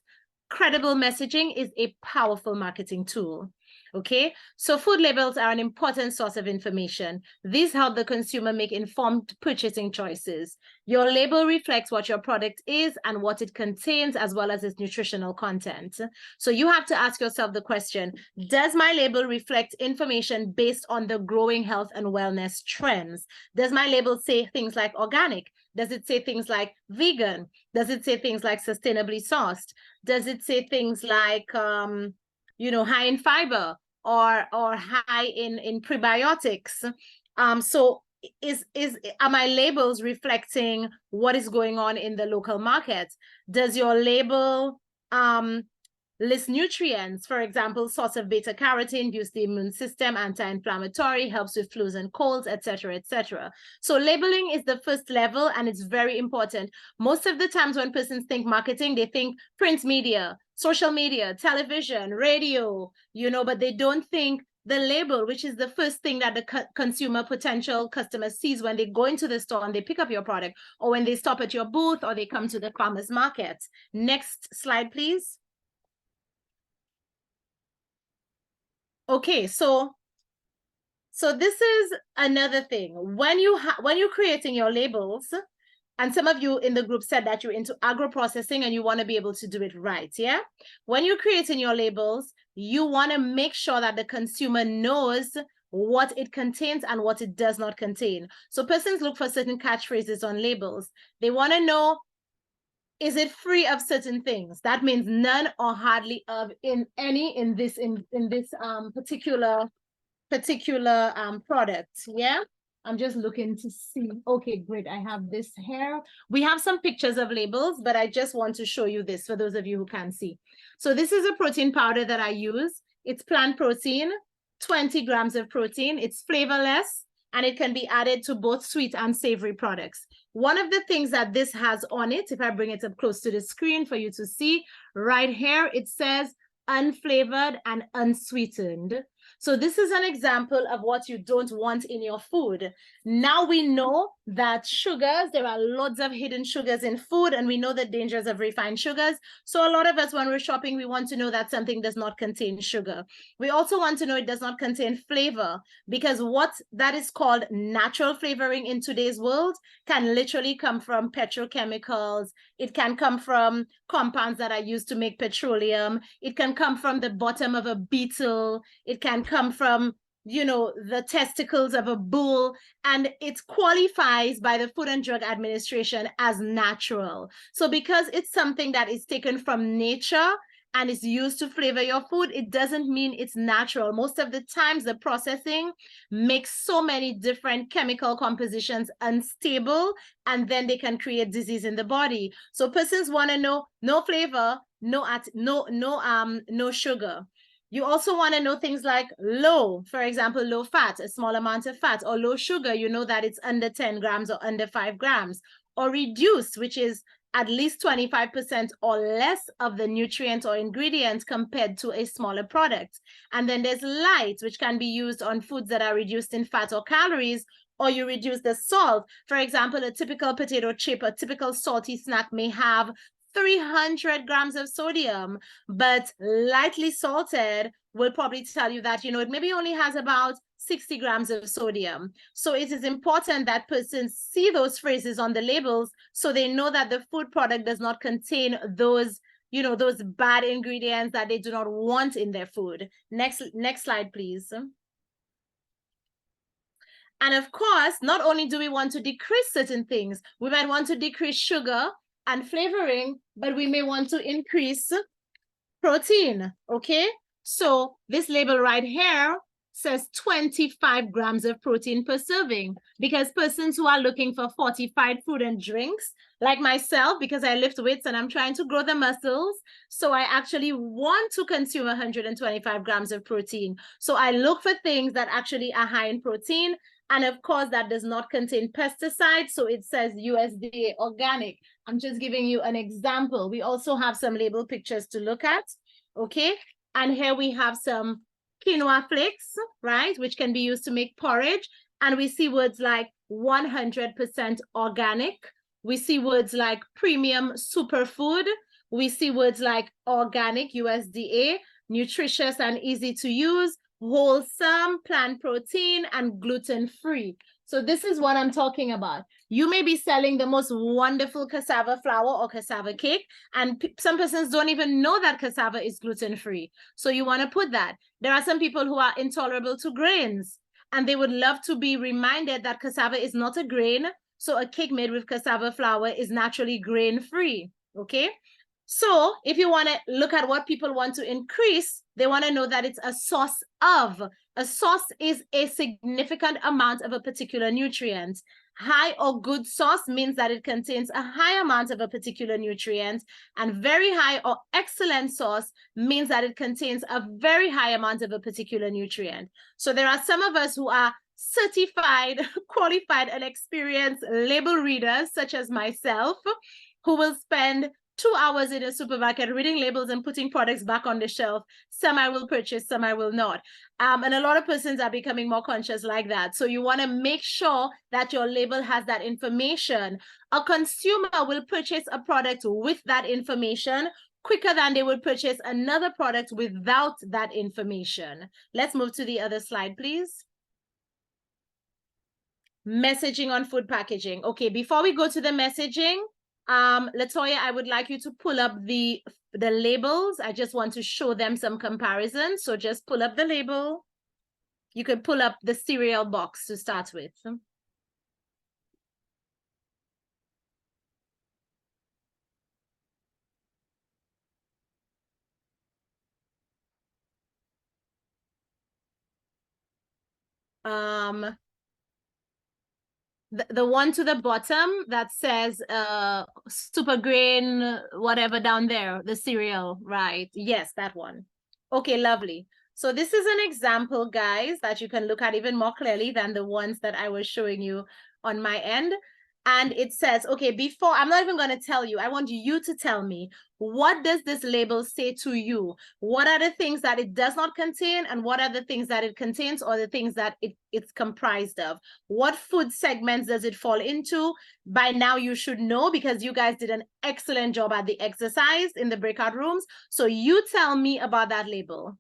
credible messaging is a powerful marketing tool. Okay, so food labels are an important source of information. These help the consumer make informed purchasing choices. Your label reflects what your product is and what it contains, as well as its nutritional content. So you have to ask yourself the question, does my label reflect information based on the growing health and wellness trends? Does my label say things like organic? Does it say things like vegan? Does it say things like sustainably sourced? Does it say things like, high in fiber or high in prebiotics? So are my labels reflecting what is going on in the local market? Does your label list nutrients? For example, source of beta carotene, boosts the immune system, anti-inflammatory, helps with flus and colds, etc., etc. So labeling is the first level, and it's very important. Most of the times when persons think marketing, they think print media, social media, television, radio, but they don't think the label, which is the first thing that the consumer potential customer sees when they go into the store and they pick up your product, or when they stop at your booth, or they come to the farmer's market. Next slide, please. Okay, so this is another thing. When you're creating your labels, and some of you in the group said that you're into agro-processing and you want to be able to do it right, yeah? When you're creating your labels, you want to make sure that the consumer knows what it contains and what it does not contain. So persons look for certain catchphrases on labels. They want to know, is it free of certain things? That means none or hardly of in this particular product. Yeah, I'm just looking to see. Okay, great. I have this here. We have some pictures of labels, but I just want to show you this for those of you who can't see. So this is a protein powder that I use. It's plant protein, 20 grams of protein. It's flavorless, and it can be added to both sweet and savory products. One of the things that this has on it, if I bring it up close to the screen for you to see, right here, it says unflavored and unsweetened. So this is an example of what you don't want in your food. Now we know that sugars, there are lots of hidden sugars in food, and we know the dangers of refined sugars. So a lot of us, when we're shopping, we want to know that something does not contain sugar. We also want to know it does not contain flavor, because what that is called natural flavoring in today's world can literally come from petrochemicals. It can come from compounds that are used to make petroleum. It can come from the bottom of a beetle. It can come from, the testicles of a bull, and it qualifies by the Food and Drug Administration as natural. So because it's something that is taken from nature and is used to flavor your food, it doesn't mean it's natural. Most of the times, the processing makes so many different chemical compositions unstable, and then they can create disease in the body. So persons want to know no flavor, no sugar. You also want to know things like low, for example, low fat, a small amount of fat, or low sugar, that it's under 10 grams or under 5 grams, or reduced, which is at least 25% or less of the nutrient or ingredients compared to a smaller product. And then there's light, which can be used on foods that are reduced in fat or calories, or you reduce the salt. For example, a typical potato chip, a typical salty snack may have 300 grams of sodium, but lightly salted will probably tell you that, it maybe only has about 60 grams of sodium. So it is important that persons see those phrases on the labels so they know that the food product does not contain those, those bad ingredients that they do not want in their food. Next slide, please. And of course, not only do we want to decrease certain things, we might want to decrease sugar and flavoring, but we may want to increase protein, okay? So this label right here says 25 grams of protein per serving, because persons who are looking for fortified food and drinks, like myself, because I lift weights and I'm trying to grow the muscles, so I actually want to consume 125 grams of protein. So I look for things that actually are high in protein, and of course, that does not contain pesticides, so it says USDA organic. I'm just giving you an example. We also have some label pictures to look at, okay? And here we have some quinoa flakes, right, which can be used to make porridge. And we see words like 100% organic. We see words like premium superfood. We see words like organic, USDA, nutritious and easy to use, wholesome, plant protein, and gluten-free. So this is what I'm talking about. You may be selling the most wonderful cassava flour or cassava cake, and some persons don't even know that cassava is gluten-free. So you want to put that. There are some people who are intolerable to grains, and they would love to be reminded that cassava is not a grain. So a cake made with cassava flour is naturally grain-free, okay? So if you want to look at what people want to increase, they want to know that it's a source of. A source is a significant amount of a particular nutrient. High or good source means that it contains a high amount of a particular nutrient, and very high or excellent source means that it contains a very high amount of a particular nutrient. So there are some of us who are certified, qualified, and experienced label readers, such as myself, who will spend 2 hours in a supermarket reading labels and putting products back on the shelf. Some I will purchase, some I will not. And a lot of persons are becoming more conscious like that. So you want to make sure that your label has that information. A consumer will purchase a product with that information quicker than they would purchase another product without that information. Let's move to the other slide, please. Messaging on food packaging. Okay, before we go to the messaging, Latoya, I would like you to pull up the labels. I just want to show them some comparisons. So just pull up the label. You could pull up the cereal box to start with. The one to the bottom that says super grain, whatever down there, the cereal, right? Yes, that one. Okay, lovely. So this is an example, guys, that you can look at even more clearly than the ones that I was showing you on my end. And it says, okay, before, I'm not even going to tell you, I want you to tell me, what does this label say to you? What are the things that it does not contain, and what are the things that it contains, or the things that it's comprised of? What food segments does it fall into? By now you should know, because you guys did an excellent job at the exercise in the breakout rooms. So you tell me about that label.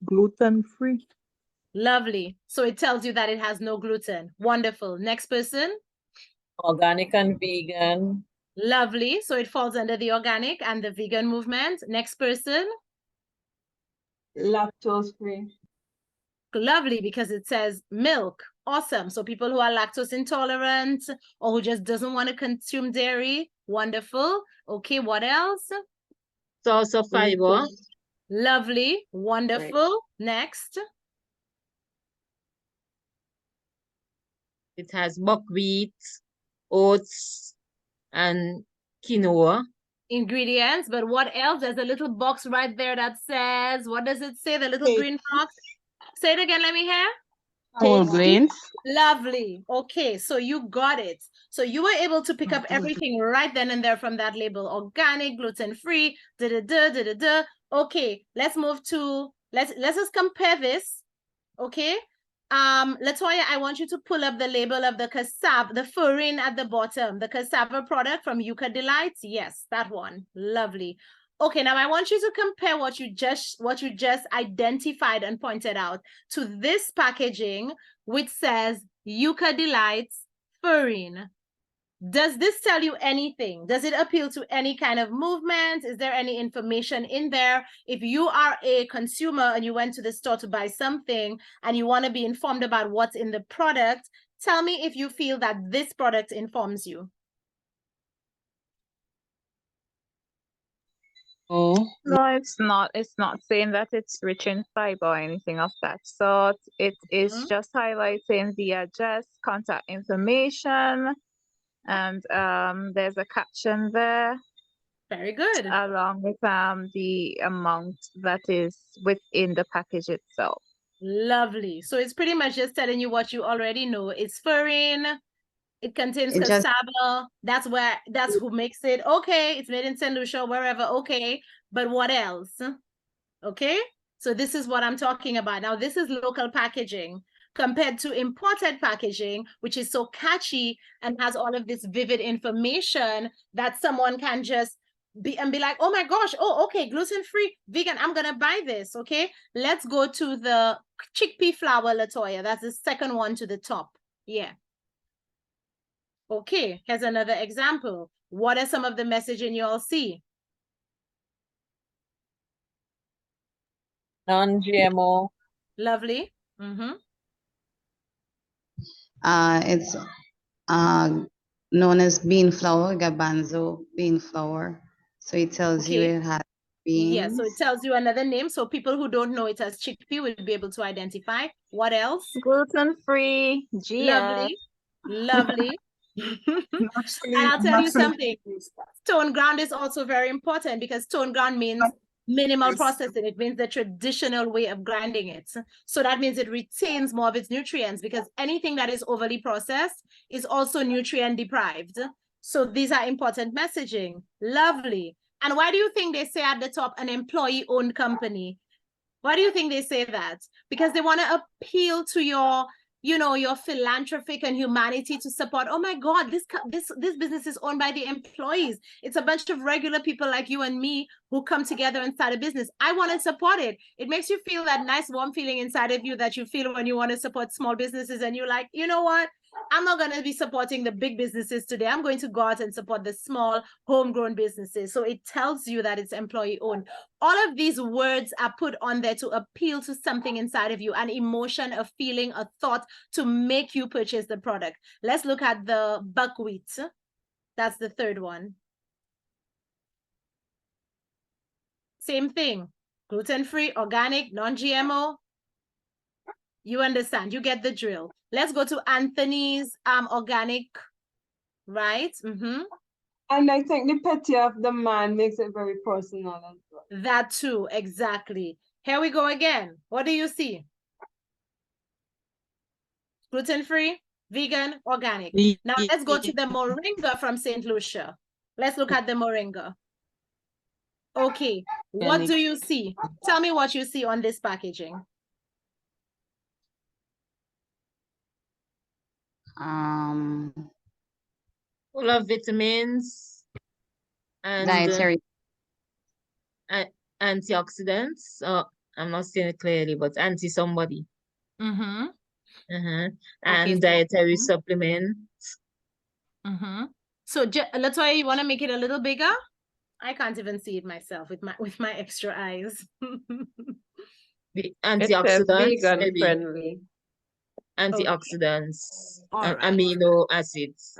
Gluten-free. Lovely. So it tells you that it has no gluten. Wonderful. Next person. Organic and vegan. Lovely. So it falls under the organic and the vegan movement. Next person. Lactose-free. Lovely, because it says milk. Awesome. So people who are lactose intolerant or who just doesn't want to consume dairy. Wonderful. Okay, what else? Source of fiber. Lovely. Wonderful. Right. Next. It has buckwheat, oats, and quinoa. Ingredients, but what else? There's a little box right there that says, what does it say? The little green box. Say it again, let me hear. Whole grains. Lovely. Okay, so you got it. So you were able to pick up everything right then and there from that label. Organic, gluten-free, da-da-da. Okay, let's move to, let's just compare this. Okay. Latoya, I want you to pull up the label of the cassava, the furin at the bottom, the cassava product from Yucca Delights. Yes, that one. Lovely. Okay, now I want you to compare what you just identified and pointed out to this packaging, which says Yucca Delights furin. Does this tell you anything? Does it appeal to any kind of movement? Is there any information in there? If you are a consumer and you went to the store to buy something and you want to be informed about what's in the product, tell me if you feel that this product informs you. Oh. No, it's not. It's not saying that it's rich in fiber or anything of that sort. It is just highlighting the address, contact information, and there's a caption there. Very good. Along with the amount that is within the package itself. Lovely. So it's pretty much just telling you what you already know. It's furin. It contains cassava. That's who makes it. Okay, it's made in St. Lucia, wherever. Okay, but what else? Okay, so this is what I'm talking about. Now, this is local packaging compared to imported packaging, which is so catchy and has all of this vivid information that someone can just be like, oh my gosh, oh, okay, gluten-free, vegan, I'm gonna buy this. Okay, let's go to the chickpea flour, Latoya. That's the second one to the top. Yeah. Okay, here's another example. What are some of the messaging you all see? Non-GMO. Lovely. It's known as bean flour, garbanzo bean flour. So it tells you Okay. it has beans. Yeah, so it tells you another name. So people who don't know it as chickpea will be able to identify. What else? Gluten-free, GM. Lovely. And I'll tell you something. Stone ground is also very important because stone ground means minimal processing. It means the traditional way of grinding it. So that means it retains more of its nutrients, because anything that is overly processed is also nutrient deprived. So these are important messaging. Lovely. And why do you think they say at the top an employee-owned company? Why do you think they say that? Because they want to appeal to your, your philanthropic and humanity to support. Oh my God, this business is owned by the employees. It's a bunch of regular people like you and me who come together and start a business. I want to support it. It makes you feel that nice warm feeling inside of you that you feel when you want to support small businesses, and you're like, you know what? I'm not going to be supporting the big businesses today. I'm going to go out and support the small homegrown businesses. So it tells you that it's employee owned. All of these words are put on there to appeal to something inside of you, an emotion, a feeling, a thought, to make you purchase the product. Let's look at the buckwheat. That's the third one. Same thing. Gluten-free, organic, non-GMO. You understand. You get the drill. Let's go to Anthony's organic, right? And I think the pity of the man makes it very personal as well. That too, exactly. Here we go again. What do you see? Gluten-free, vegan, organic. Now let's go to the moringa from St. Lucia. Let's look at the moringa. Okay, what do you see? Tell me what you see on this packaging. Full of vitamins and dietary antioxidants. I'm not saying it clearly, but anti somebody. And Okay, dietary supplements. So that's why you want to make it a little bigger. I can't even see it myself with my extra eyes. The antioxidants, vegan friendly. Antioxidants, right. amino acids.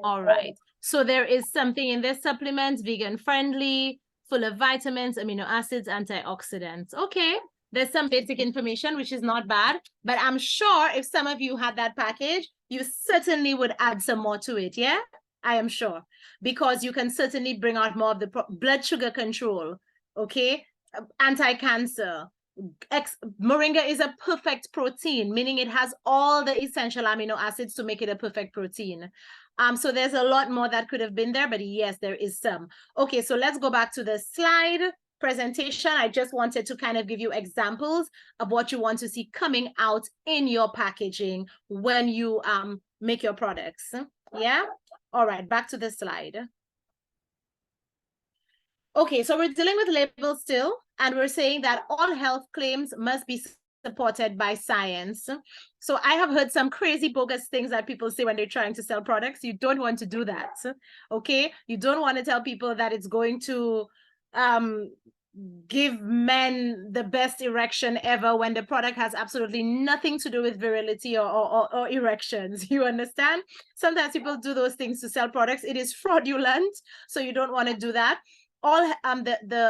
All right. So there is something in this supplement, vegan friendly, full of vitamins, amino acids, antioxidants. Okay. There's some basic information, which is not bad, but I'm sure if some of you had that package, you certainly would add some more to it. Yeah, I am sure, because you can certainly bring out more of the blood sugar control. Okay. Anti-cancer. Moringa is a perfect protein, meaning it has all the essential amino acids to make it a perfect protein. So there's a lot more that could have been there, but yes, there is some. Okay, so let's go back to the slide presentation. I just wanted to kind of give you examples of what you want to see coming out in your packaging when you make your products. Yeah. All right, back to the slide. Okay, so we're dealing with labels still, and we're saying that all health claims must be supported by science. So I have heard some crazy bogus things that people say when they're trying to sell products. You don't want to do that, okay? You don't want to tell people that it's going to give men the best erection ever when the product has absolutely nothing to do with virility or erections. You understand? Sometimes people do those things to sell products. It is fraudulent, so you don't want to do that. All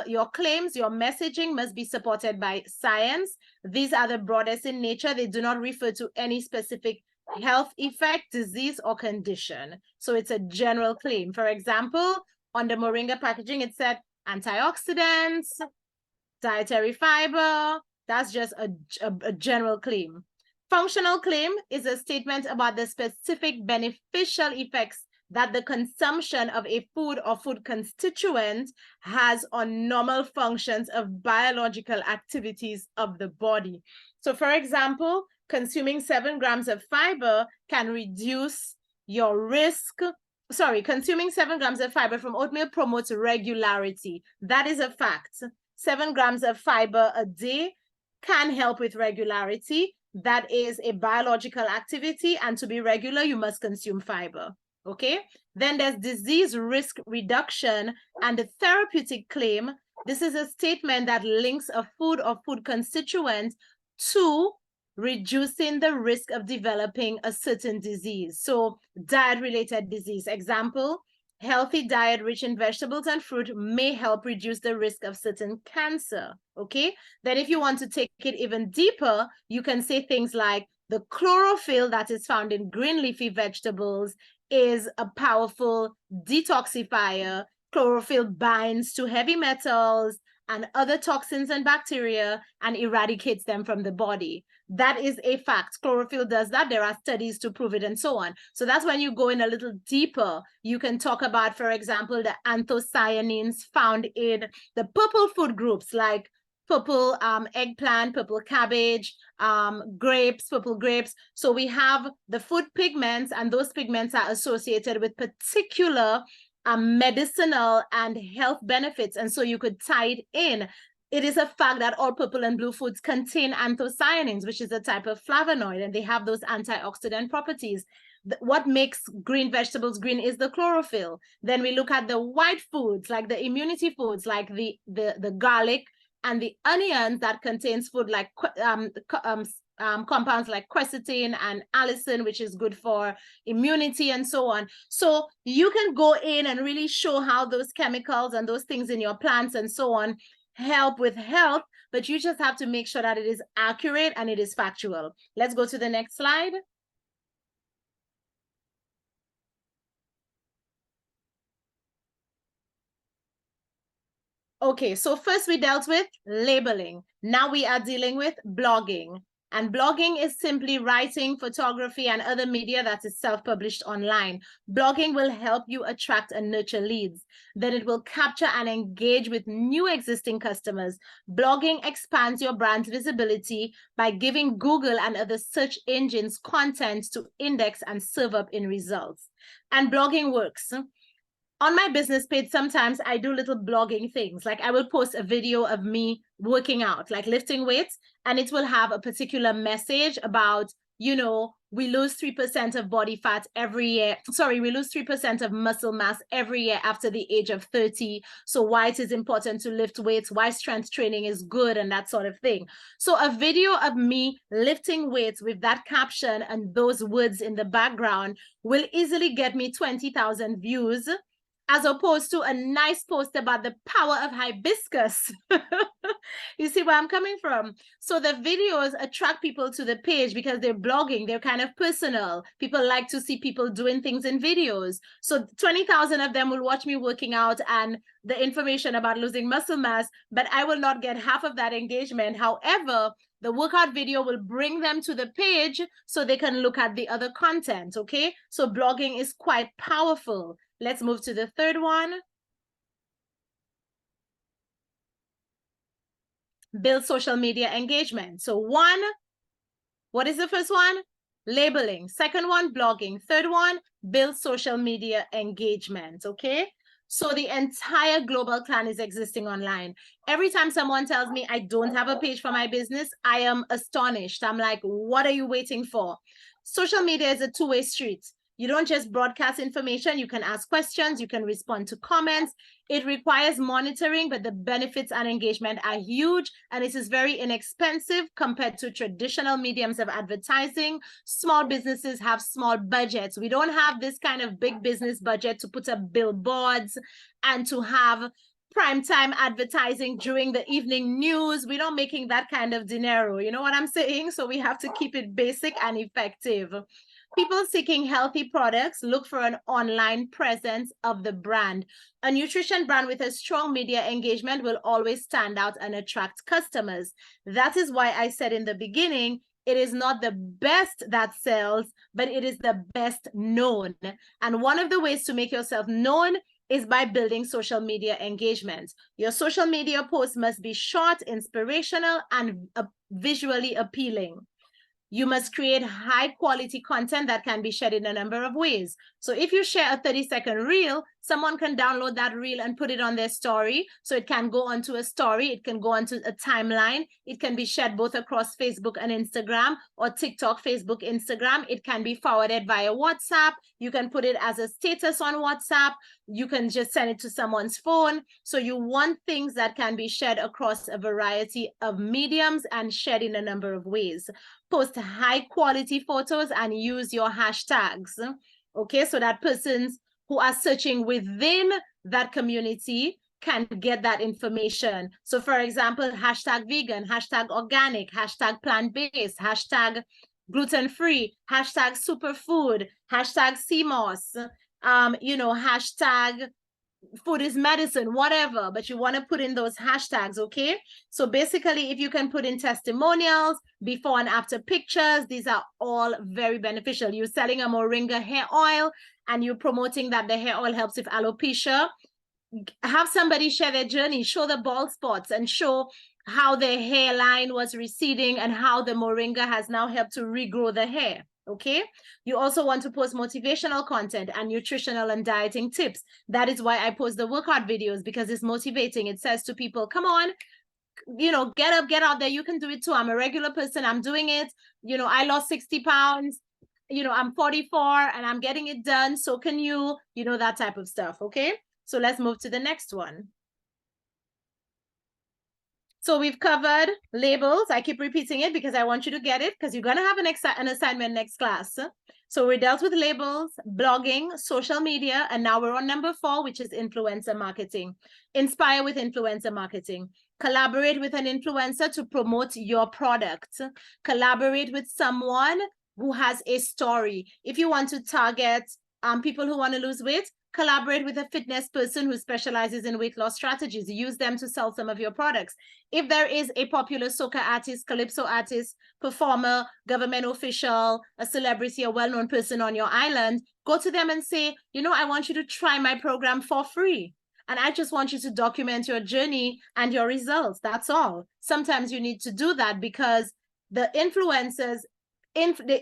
your claims, your messaging must be supported by science. These are the broadest in nature. They do not refer to any specific health effect, disease, or condition. So it's a general claim. For example, on the moringa packaging, it said antioxidants, dietary fiber. That's just a general claim. Functional claim is a statement about the specific beneficial effects that the consumption of a food or food constituent has on normal functions of biological activities of the body. So for example, consuming 7 grams of fiber can reduce your risk consuming 7 grams of fiber from oatmeal promotes regularity. That is a fact. 7 grams of fiber a day can help with regularity. That is a biological activity, and to be regular, you must consume fiber. Okay? Then there's disease risk reduction and the therapeutic claim. This is a statement that links a food or food constituent to reducing the risk of developing a certain disease. So diet-related disease. Example, healthy diet rich in vegetables and fruit may help reduce the risk of certain cancer, okay? Then if you want to take it even deeper, you can say things like the chlorophyll that is found in green leafy vegetables is a powerful detoxifier. Chlorophyll binds to heavy metals and other toxins and bacteria and eradicates them from the body. That is a fact. Chlorophyll does that. There are studies to prove it and so on. So that's when you go in a little deeper. You can talk about, for example, the anthocyanins found in the purple food groups like purple eggplant, purple cabbage, grapes, purple grapes. So we have the food pigments, and those pigments are associated with particular medicinal and health benefits. And so you could tie it in. It is a fact that all purple and blue foods contain anthocyanins, which is a type of flavonoid, and they have those antioxidant properties. What makes green vegetables green is the chlorophyll. Then we look at the white foods, like the immunity foods, like the garlic and the onions that contains food like compounds like quercetin and allicin, which is good for immunity and so on. So you can go in and really show how those chemicals and those things in your plants and so on help with health, but you just have to make sure that it is accurate and it is factual. Let's go to the next slide. Okay, so first we dealt with labeling. Now we are dealing with blogging. And blogging is simply writing, photography, and other media that is self-published online. Blogging will help you attract and nurture leads. Then it will capture and engage with new existing customers. Blogging expands your brand's visibility by giving Google and other search engines content to index and serve up in results. And blogging works. On my business page, sometimes I do little blogging things. Like I will post a video of me working out, like lifting weights, and it will have a particular message about, you know, we lose 3% of body fat every year. Sorry, we lose 3% of muscle mass every year after the age of 30. So why it is important to lift weights, why strength training is good, and that sort of thing. So a video of me lifting weights with that caption and those words in the background will easily get me 20,000 views, as opposed to a nice post about the power of hibiscus. You see where I'm coming from? So the videos attract people to the page because they're blogging, they're kind of personal. People like to see people doing things in videos. So 20,000 of them will watch me working out and the information about losing muscle mass, but I will not get half of that engagement. However, the workout video will bring them to the page so they can look at the other content, okay? So blogging is quite powerful. Let's move to the third one. Build social media engagement. So one, what is the first one? Labeling. Second one, blogging. Third one, build social media engagement, okay? So the entire global clan is existing online. Every time someone tells me I don't have a page for my business, I am astonished. I'm like, what are you waiting for? Social media is a two-way street. You don't just broadcast information, you can ask questions, you can respond to comments. It requires monitoring, but the benefits and engagement are huge, and it is very inexpensive compared to traditional mediums of advertising. Small businesses have small budgets. We don't have this kind of big business budget to put up billboards and to have primetime advertising during the evening news. We're not making that kind of dinero, you know what I'm saying? So we have to keep it basic and effective. People seeking healthy products look for an online presence of the brand. A nutrition brand with a strong media engagement will always stand out and attract customers. That is why I said in the beginning, it is not the best that sells, but it is the best known. And one of the ways to make yourself known is by building social media engagement. Your social media posts must be short, inspirational, and visually appealing. You must create high quality content that can be shared in a number of ways. So if you share a 30-second reel, someone can download that reel and put it on their story. So it can go onto a story, it can go onto a timeline, it can be shared both across Facebook and Instagram, or TikTok, Facebook, Instagram. It can be forwarded via WhatsApp. You can put it as a status on WhatsApp. You can just send it to someone's phone. So you want things that can be shared across a variety of mediums and shared in a number of ways. Post high quality photos and use your hashtags. Okay, so that persons who are searching within that community can get that information. So for example, hashtag vegan, hashtag organic, hashtag plant-based, hashtag gluten-free, hashtag superfood, hashtag CMOS, hashtag food is medicine, whatever, but you want to put in those hashtags, okay? So basically, if you can put in testimonials, before and after pictures, these are all very beneficial. You're selling a moringa hair oil and you're promoting that the hair oil helps with alopecia. Have somebody share their journey, show the bald spots and show how their hairline was receding and how the moringa has now helped to regrow the hair. Okay, you also want to post motivational content and nutritional and dieting tips. That is why I post the workout videos, because it's motivating. It says to people, come on, get up, get out there. You can do it too. I'm a regular person. I'm doing it. I lost 60 pounds. I'm 44 and I'm getting it done. So can you, that type of stuff. Okay, so let's move to the next one. So we've covered labels. I keep repeating it because I want you to get it, because you're going to have an assignment next class. So we dealt with labels, blogging, social media, and now we're on number 4, which is influencer marketing. Inspire with influencer marketing. Collaborate with an influencer to promote your product. Collaborate with someone who has a story. If you want to target people who want to lose weight, collaborate with a fitness person who specializes in weight loss strategies. Use them to sell some of your products. If there is a popular soca artist, calypso artist, performer, government official, a celebrity, a well-known person on your island, go to them and say, I want you to try my program for free. And I just want you to document your journey and your results. That's all. Sometimes you need to do that because the influencers,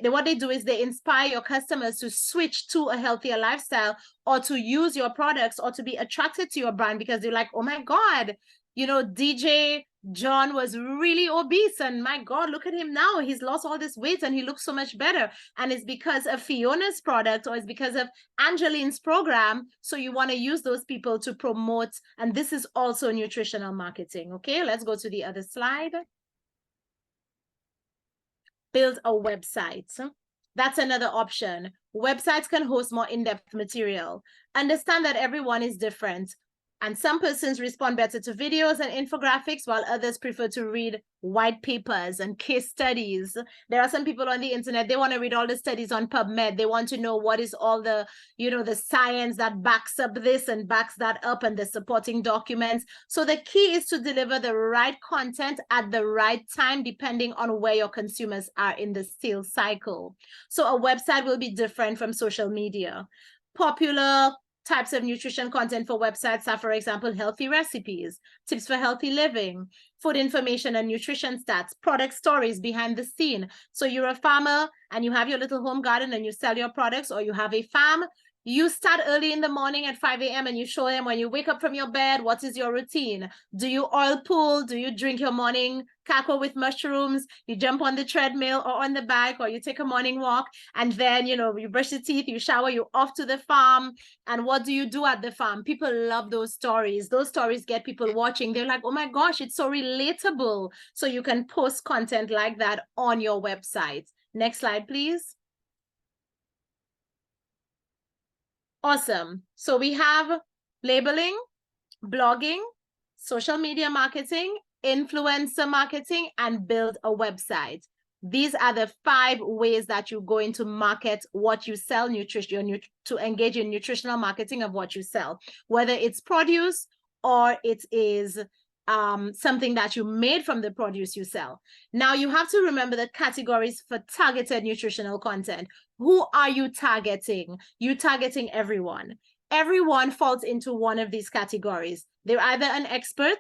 what they do is they inspire your customers to switch to a healthier lifestyle, or to use your products, or to be attracted to your brand, because they're like, oh my God, DJ John was really obese, and my God, look at him now. He's lost all this weight and he looks so much better. And it's because of Fiona's product, or it's because of Angeline's program. So you want to use those people to promote. And this is also nutritional marketing. Okay, let's go to the other slide. Build a website. That's another option. Websites can host more in-depth material. Understand that everyone is different. And some persons respond better to videos and infographics, while others prefer to read white papers and case studies. There are some people on the internet, they want to read all the studies on PubMed. They want to know what is all the, the science that backs up this and backs that up, and the supporting documents. So the key is to deliver the right content at the right time, depending on where your consumers are in the sales cycle. So a website will be different from social media. Popular types of nutrition content for websites are, for example, healthy recipes, tips for healthy living, food information and nutrition stats, product stories behind the scene. So you're a farmer and you have your little home garden and you sell your products, or you have a farm. You start early in the morning at 5 a.m. and you show them when you wake up from your bed, what is your routine? Do you oil pull? Do you drink your morning cacao with mushrooms? You jump on the treadmill or on the bike, or you take a morning walk, and then, you brush your teeth, you shower, you're off to the farm. And what do you do at the farm? People love those stories. Those stories get people watching. They're like, oh my gosh, it's so relatable. So you can post content like that on your website. Next slide, please. Awesome. So we have labeling, blogging, social media marketing, influencer marketing, and build a website. These are the 5 ways that you're going to market what you sell, to engage in nutritional marketing of what you sell, whether it's produce or it is something that you made from the produce you sell. Now you have to remember the categories for targeted nutritional content. Who are you targeting? You're targeting everyone. Everyone falls into one of these categories. They're either an expert,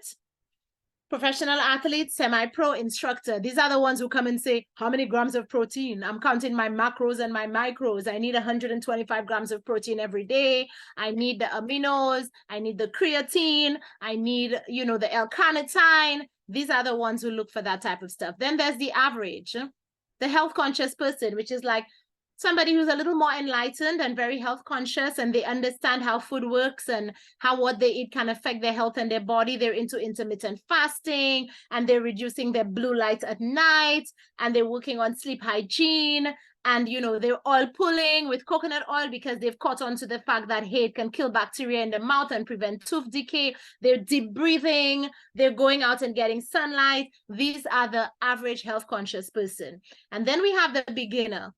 Professional athlete, semi-pro, instructor. These are the ones who come and say, how many grams of protein? I'm counting my macros and my micros. I need 125 grams of protein every day. I need the aminos. I need the creatine. I need, the L-carnitine. These are the ones who look for that type of stuff. Then there's the average, the health conscious person, which is like somebody who's a little more enlightened and very health conscious, and they understand how food works and how what they eat can affect their health and their body. They're into intermittent fasting, and they're reducing their blue light at night, and they're working on sleep hygiene. And, they're oil pulling with coconut oil because they've caught on to the fact that, hey, it can kill bacteria in the mouth and prevent tooth decay. They're deep breathing. They're going out and getting sunlight. These are the average health conscious person. And then we have the beginner.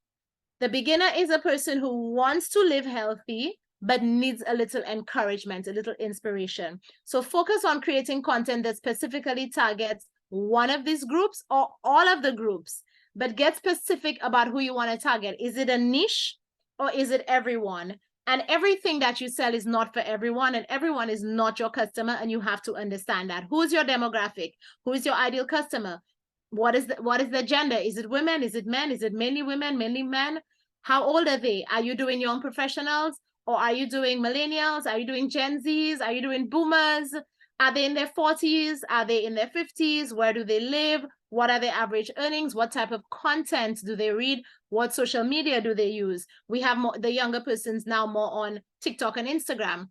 The beginner is a person who wants to live healthy, but needs a little encouragement, a little inspiration. So focus on creating content that specifically targets one of these groups or all of the groups, but get specific about who you want to target. Is it a niche or is it everyone? And everything that you sell is not for everyone, and everyone is not your customer, and you have to understand that. Who's your demographic? Who is your ideal customer? What is the gender? Is it women? Is it men? Is it mainly women, mainly men? How old are they? Are you doing young professionals, or are you doing millennials? Are you doing Gen Zs? Are you doing boomers? Are they in their 40s? Are they in their 50s? Where do they live? What are their average earnings? What type of content do they read? What social media do they use? We have the younger persons now more on TikTok and Instagram.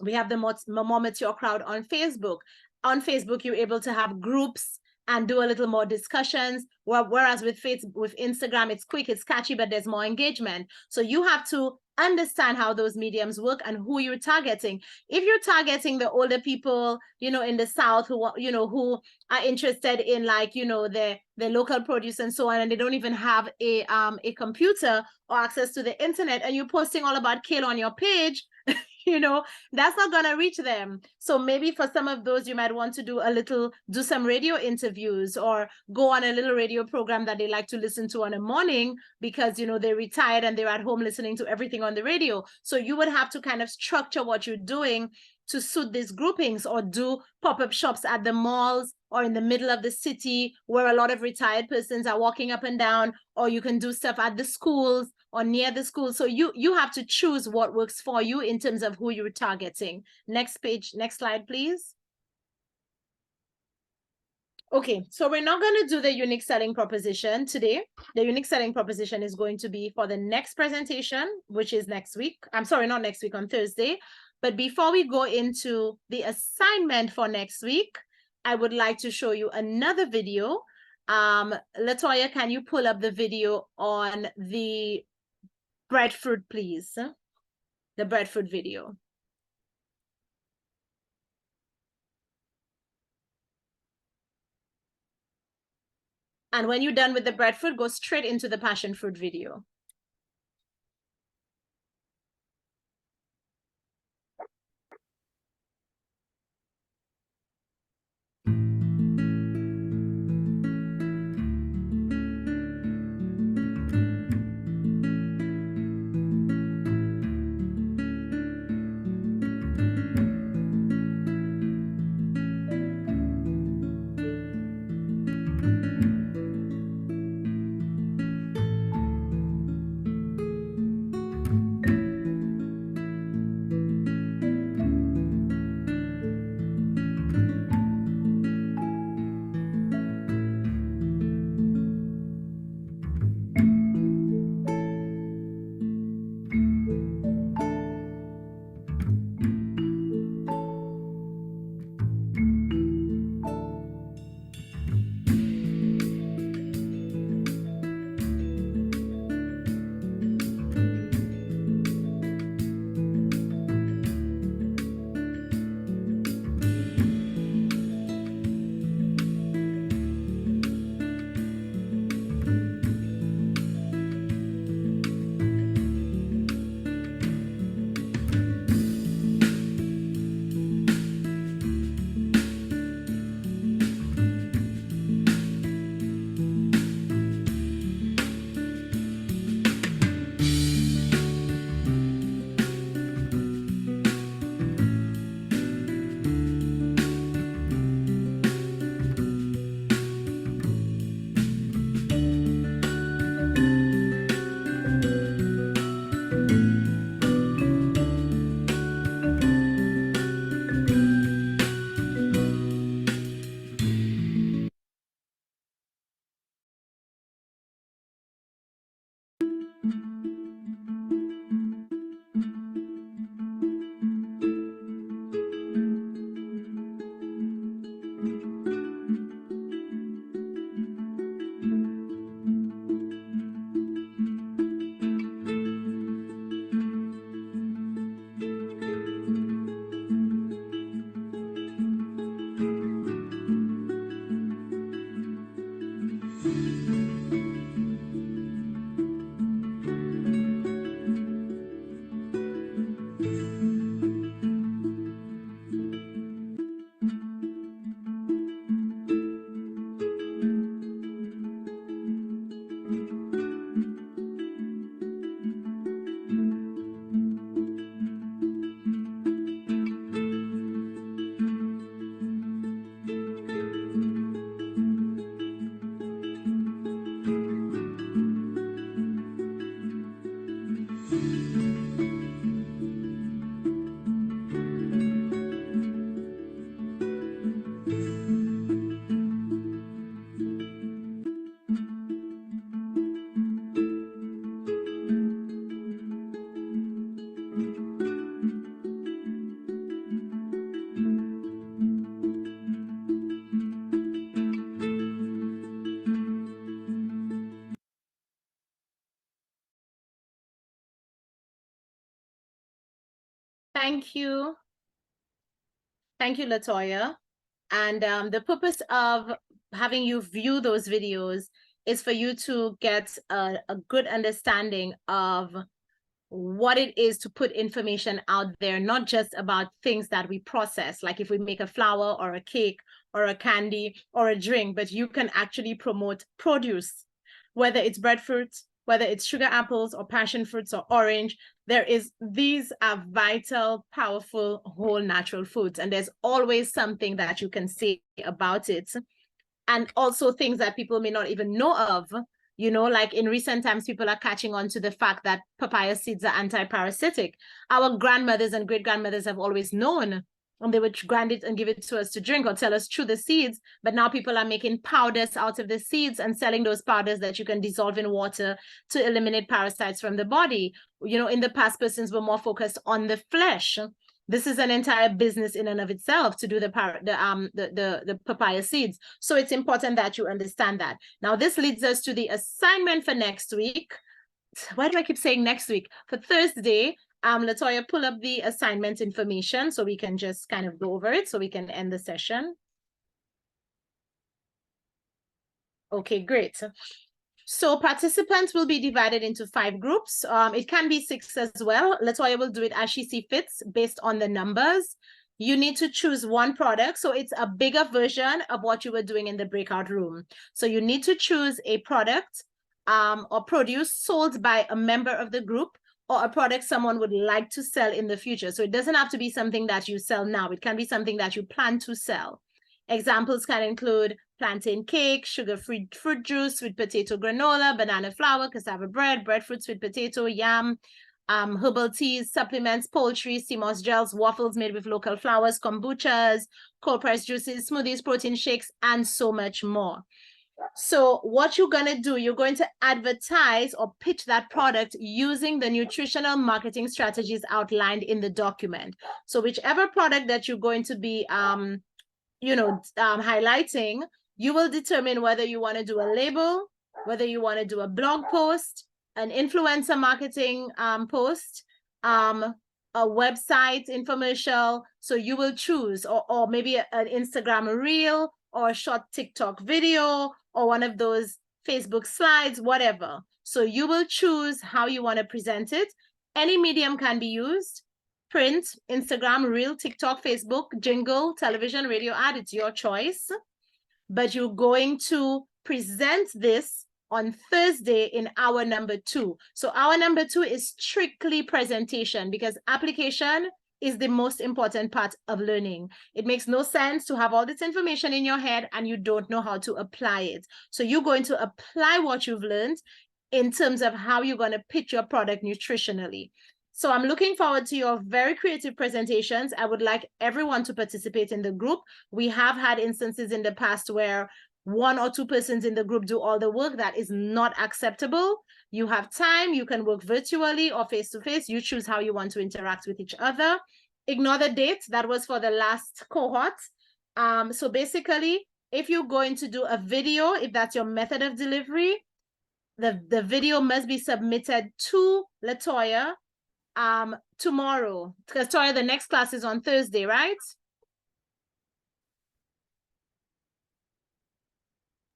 We have the more mature crowd on Facebook. On Facebook, you're able to have groups and do a little more discussions. Whereas with Instagram, it's quick, it's catchy, but there's more engagement. So you have to understand how those mediums work and who you're targeting. If you're targeting the older people, in the South who are interested in their local produce and so on, and they don't even have a computer or access to the internet, and you're posting all about kale on your page, that's not going to reach them. So maybe for some of those, you might want to do some radio interviews or go on a little radio program that they like to listen to on a morning because, they're retired and they're at home listening to everything on the radio. So you would have to kind of structure what you're doing to suit these groupings, or do pop-up shops at the malls or in the middle of the city where a lot of retired persons are walking up and down, or you can do stuff at the schools or near the school. So you have to choose what works for you in terms of who you're targeting. Next slide, please. Okay, so we're not going to do the unique selling proposition today. The unique selling proposition is going to be for the next presentation, which is next week. I'm sorry, not next week, on Thursday. But before we go into the assignment for next week, I would like to show you another video. Latoya, can you pull up the video on the breadfruit, please? The breadfruit video. And when you're done with the breadfruit, go straight into the passion fruit video. Thank you. Thank you, Latoya. And the purpose of having you view those videos is for you to get a good understanding of what it is to put information out there, not just about things that we process, like if we make a flour or a cake or a candy or a drink, but you can actually promote produce, whether it's breadfruit, whether it's sugar apples or passion fruits or orange. These are vital, powerful, whole natural foods. And there's always something that you can say about it. And also things that people may not even know of. You know, like in recent times, people are catching on to the fact that papaya seeds are anti-parasitic. Our grandmothers and great-grandmothers have always known, and they would grind it and give it to us to drink or tell us chew the seeds. But now people are making powders out of the seeds and selling those powders that you can dissolve in water to eliminate parasites from the body. You know, in the past, persons were more focused on the flesh. This is an entire business in and of itself to do the papaya seeds. So it's important that you understand that. Now, this leads us to the assignment for next week. Why do I keep saying next week? For Thursday, Latoya, pull up the assignment information so we can just kind of go over it so we can end the session. Okay, great. So participants will be divided into 5 groups. It can be 6 as well. Latoya will do it as she sees fits based on the numbers. You need to choose one product. So it's a bigger version of what you were doing in the breakout room. So you need to choose a product or produce sold by a member of the group, or a product someone would like to sell in the future. So it doesn't have to be something that you sell now. It can be something that you plan to sell. Examples can include plantain cake, sugar-free fruit juice, sweet potato granola, banana flour, cassava bread, breadfruit, sweet potato, yam, herbal teas, supplements, poultry, CMOS gels, waffles made with local flours, kombuchas, cold pressed juices, smoothies, protein shakes, and so much more. So what you're going to do, you're going to advertise or pitch that product using the nutritional marketing strategies outlined in the document. So whichever product that you're going to be highlighting, you will determine whether you want to do a label, whether you want to do a blog post, an influencer marketing post, a website infomercial. So you will choose, or maybe an Instagram reel or a short TikTok video or one of those Facebook slides, whatever. So you will choose how you want to present it. Any medium can be used. Print, Instagram, reel, TikTok, Facebook, jingle, television, radio ad, it's your choice. But you're going to present this on Thursday in hour number 2. So hour number 2 is strictly presentation, because application is the most important part of learning. It makes no sense to have all this information in your head and you don't know how to apply it. So you're going to apply what you've learned in terms of how you're going to pitch your product nutritionally. So I'm looking forward to your very creative presentations. I would like everyone to participate in the group. We have had instances in the past where 1 or 2 persons in the group do all the work. That is not acceptable. You have time, you can work virtually or face-to-face. You choose how you want to interact with each other. Ignore the date. That was for the last cohort. So basically, if you're going to do a video, if that's your method of delivery, the video must be submitted to Latoya tomorrow, because Latoya, the next class is on Thursday, right?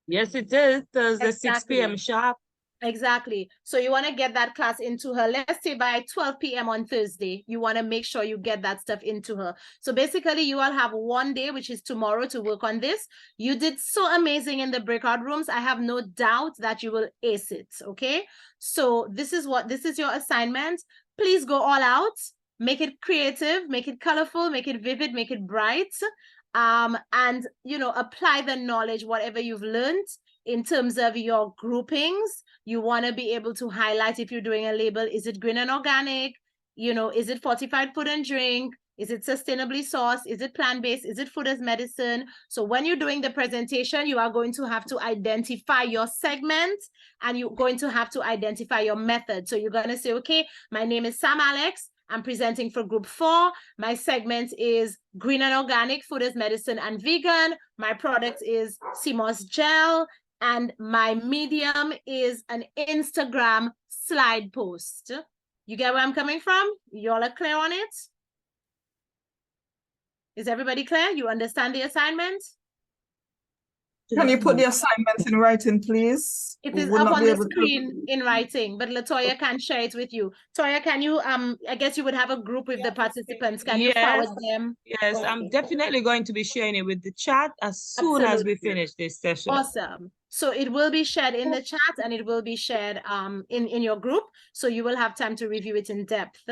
Yes, it is. Thursday, Exactly. 6 p.m. sharp. Exactly. So you want to get that class into her, let's say by 12 p.m. on Thursday. You want to make sure you get that stuff into her. So basically, you all have one day, which is tomorrow, to work on this. You did so amazing in the breakout rooms. I have no doubt that you will ace it. Okay. So this is your assignment. Please go all out. Make it creative, make it colorful, make it vivid, make it bright. And, apply the knowledge, whatever you've learned in terms of your groupings. You want to be able to highlight, if you're doing a label, is it green and organic? Is it fortified food and drink? Is it sustainably sourced? Is it plant-based? Is it food as medicine? So when you're doing the presentation, you are going to have to identify your segment and you're going to have to identify your method. So you're going to say, okay, my name is Sam Alex. I'm presenting for group 4. My segment is green and organic, food as medicine and vegan. My product is CMOS gel. And my medium is an Instagram slide post. You get where I'm coming from? You all are clear on it? Is everybody clear? You understand the assignment? Can you put the assignments in writing, please? It We is would up not on be the able to. screen in writing, but Latoya can share it with you. Toya, can you, I guess you would have a group with the participants. Can you forward them? Yes, I'm definitely going to be sharing it with the chat as soon as we finish this session. Awesome. So it will be shared in the chat and it will be shared in your group. So you will have time to review it in depth.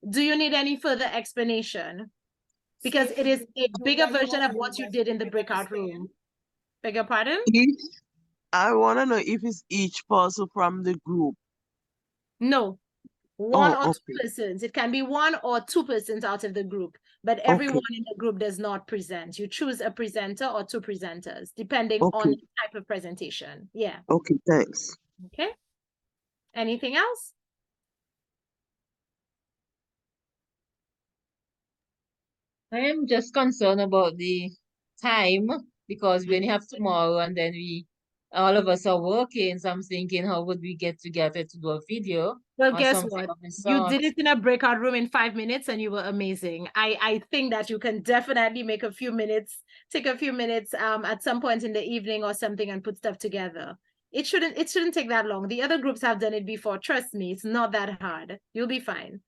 Do you need any further explanation? Because it is a bigger version of what you did in the breakout room. Beg your pardon? I want to know if it's each person from the group. No, one or two persons. It can be 1 or 2 persons out of the group, but everyone in the group does not present. You choose a presenter or 2 presenters, depending on the type of presentation. Yeah. Okay, thanks. Okay. Anything else? I am just concerned about the time because we only have tomorrow and then all of us are working. So I'm thinking, how would we get together to do a video? Well, guess what? You did it in a breakout room in 5 minutes and you were amazing. I think that you can definitely make a few minutes, take a few minutes at some point in the evening or something and put stuff together. It shouldn't take that long. The other groups have done it before. Trust me, it's not that hard. You'll be fine.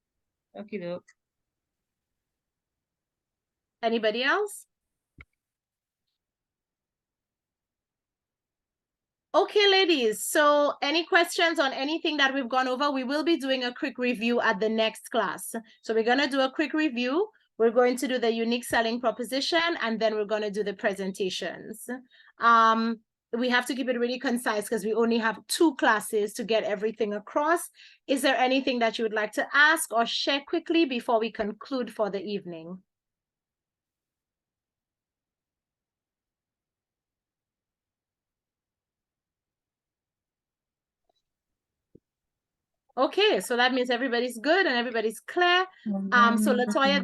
Okay, look. Anybody else? Okay, ladies. So any questions on anything that we've gone over? We will be doing a quick review at the next class. So we're going to do a quick review. We're going to do the unique selling proposition, and then we're going to do the presentations. We have to keep it really concise because we only have 2 classes to get everything across. Is there anything that you would like to ask or share quickly before we conclude for the evening? Okay, so that means everybody's good and everybody's clear. So Latoya,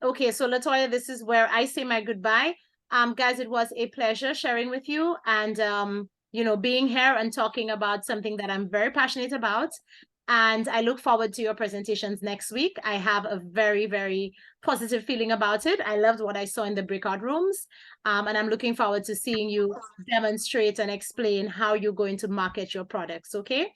Latoya, this is where I say my goodbye. Guys, it was a pleasure sharing with you and you know, being here and talking about something that I'm very passionate about. And I look forward to your presentations next week. I have a very, very positive feeling about it. I loved what I saw in the breakout rooms. And I'm looking forward to seeing you demonstrate and explain how you're going to market your products, okay?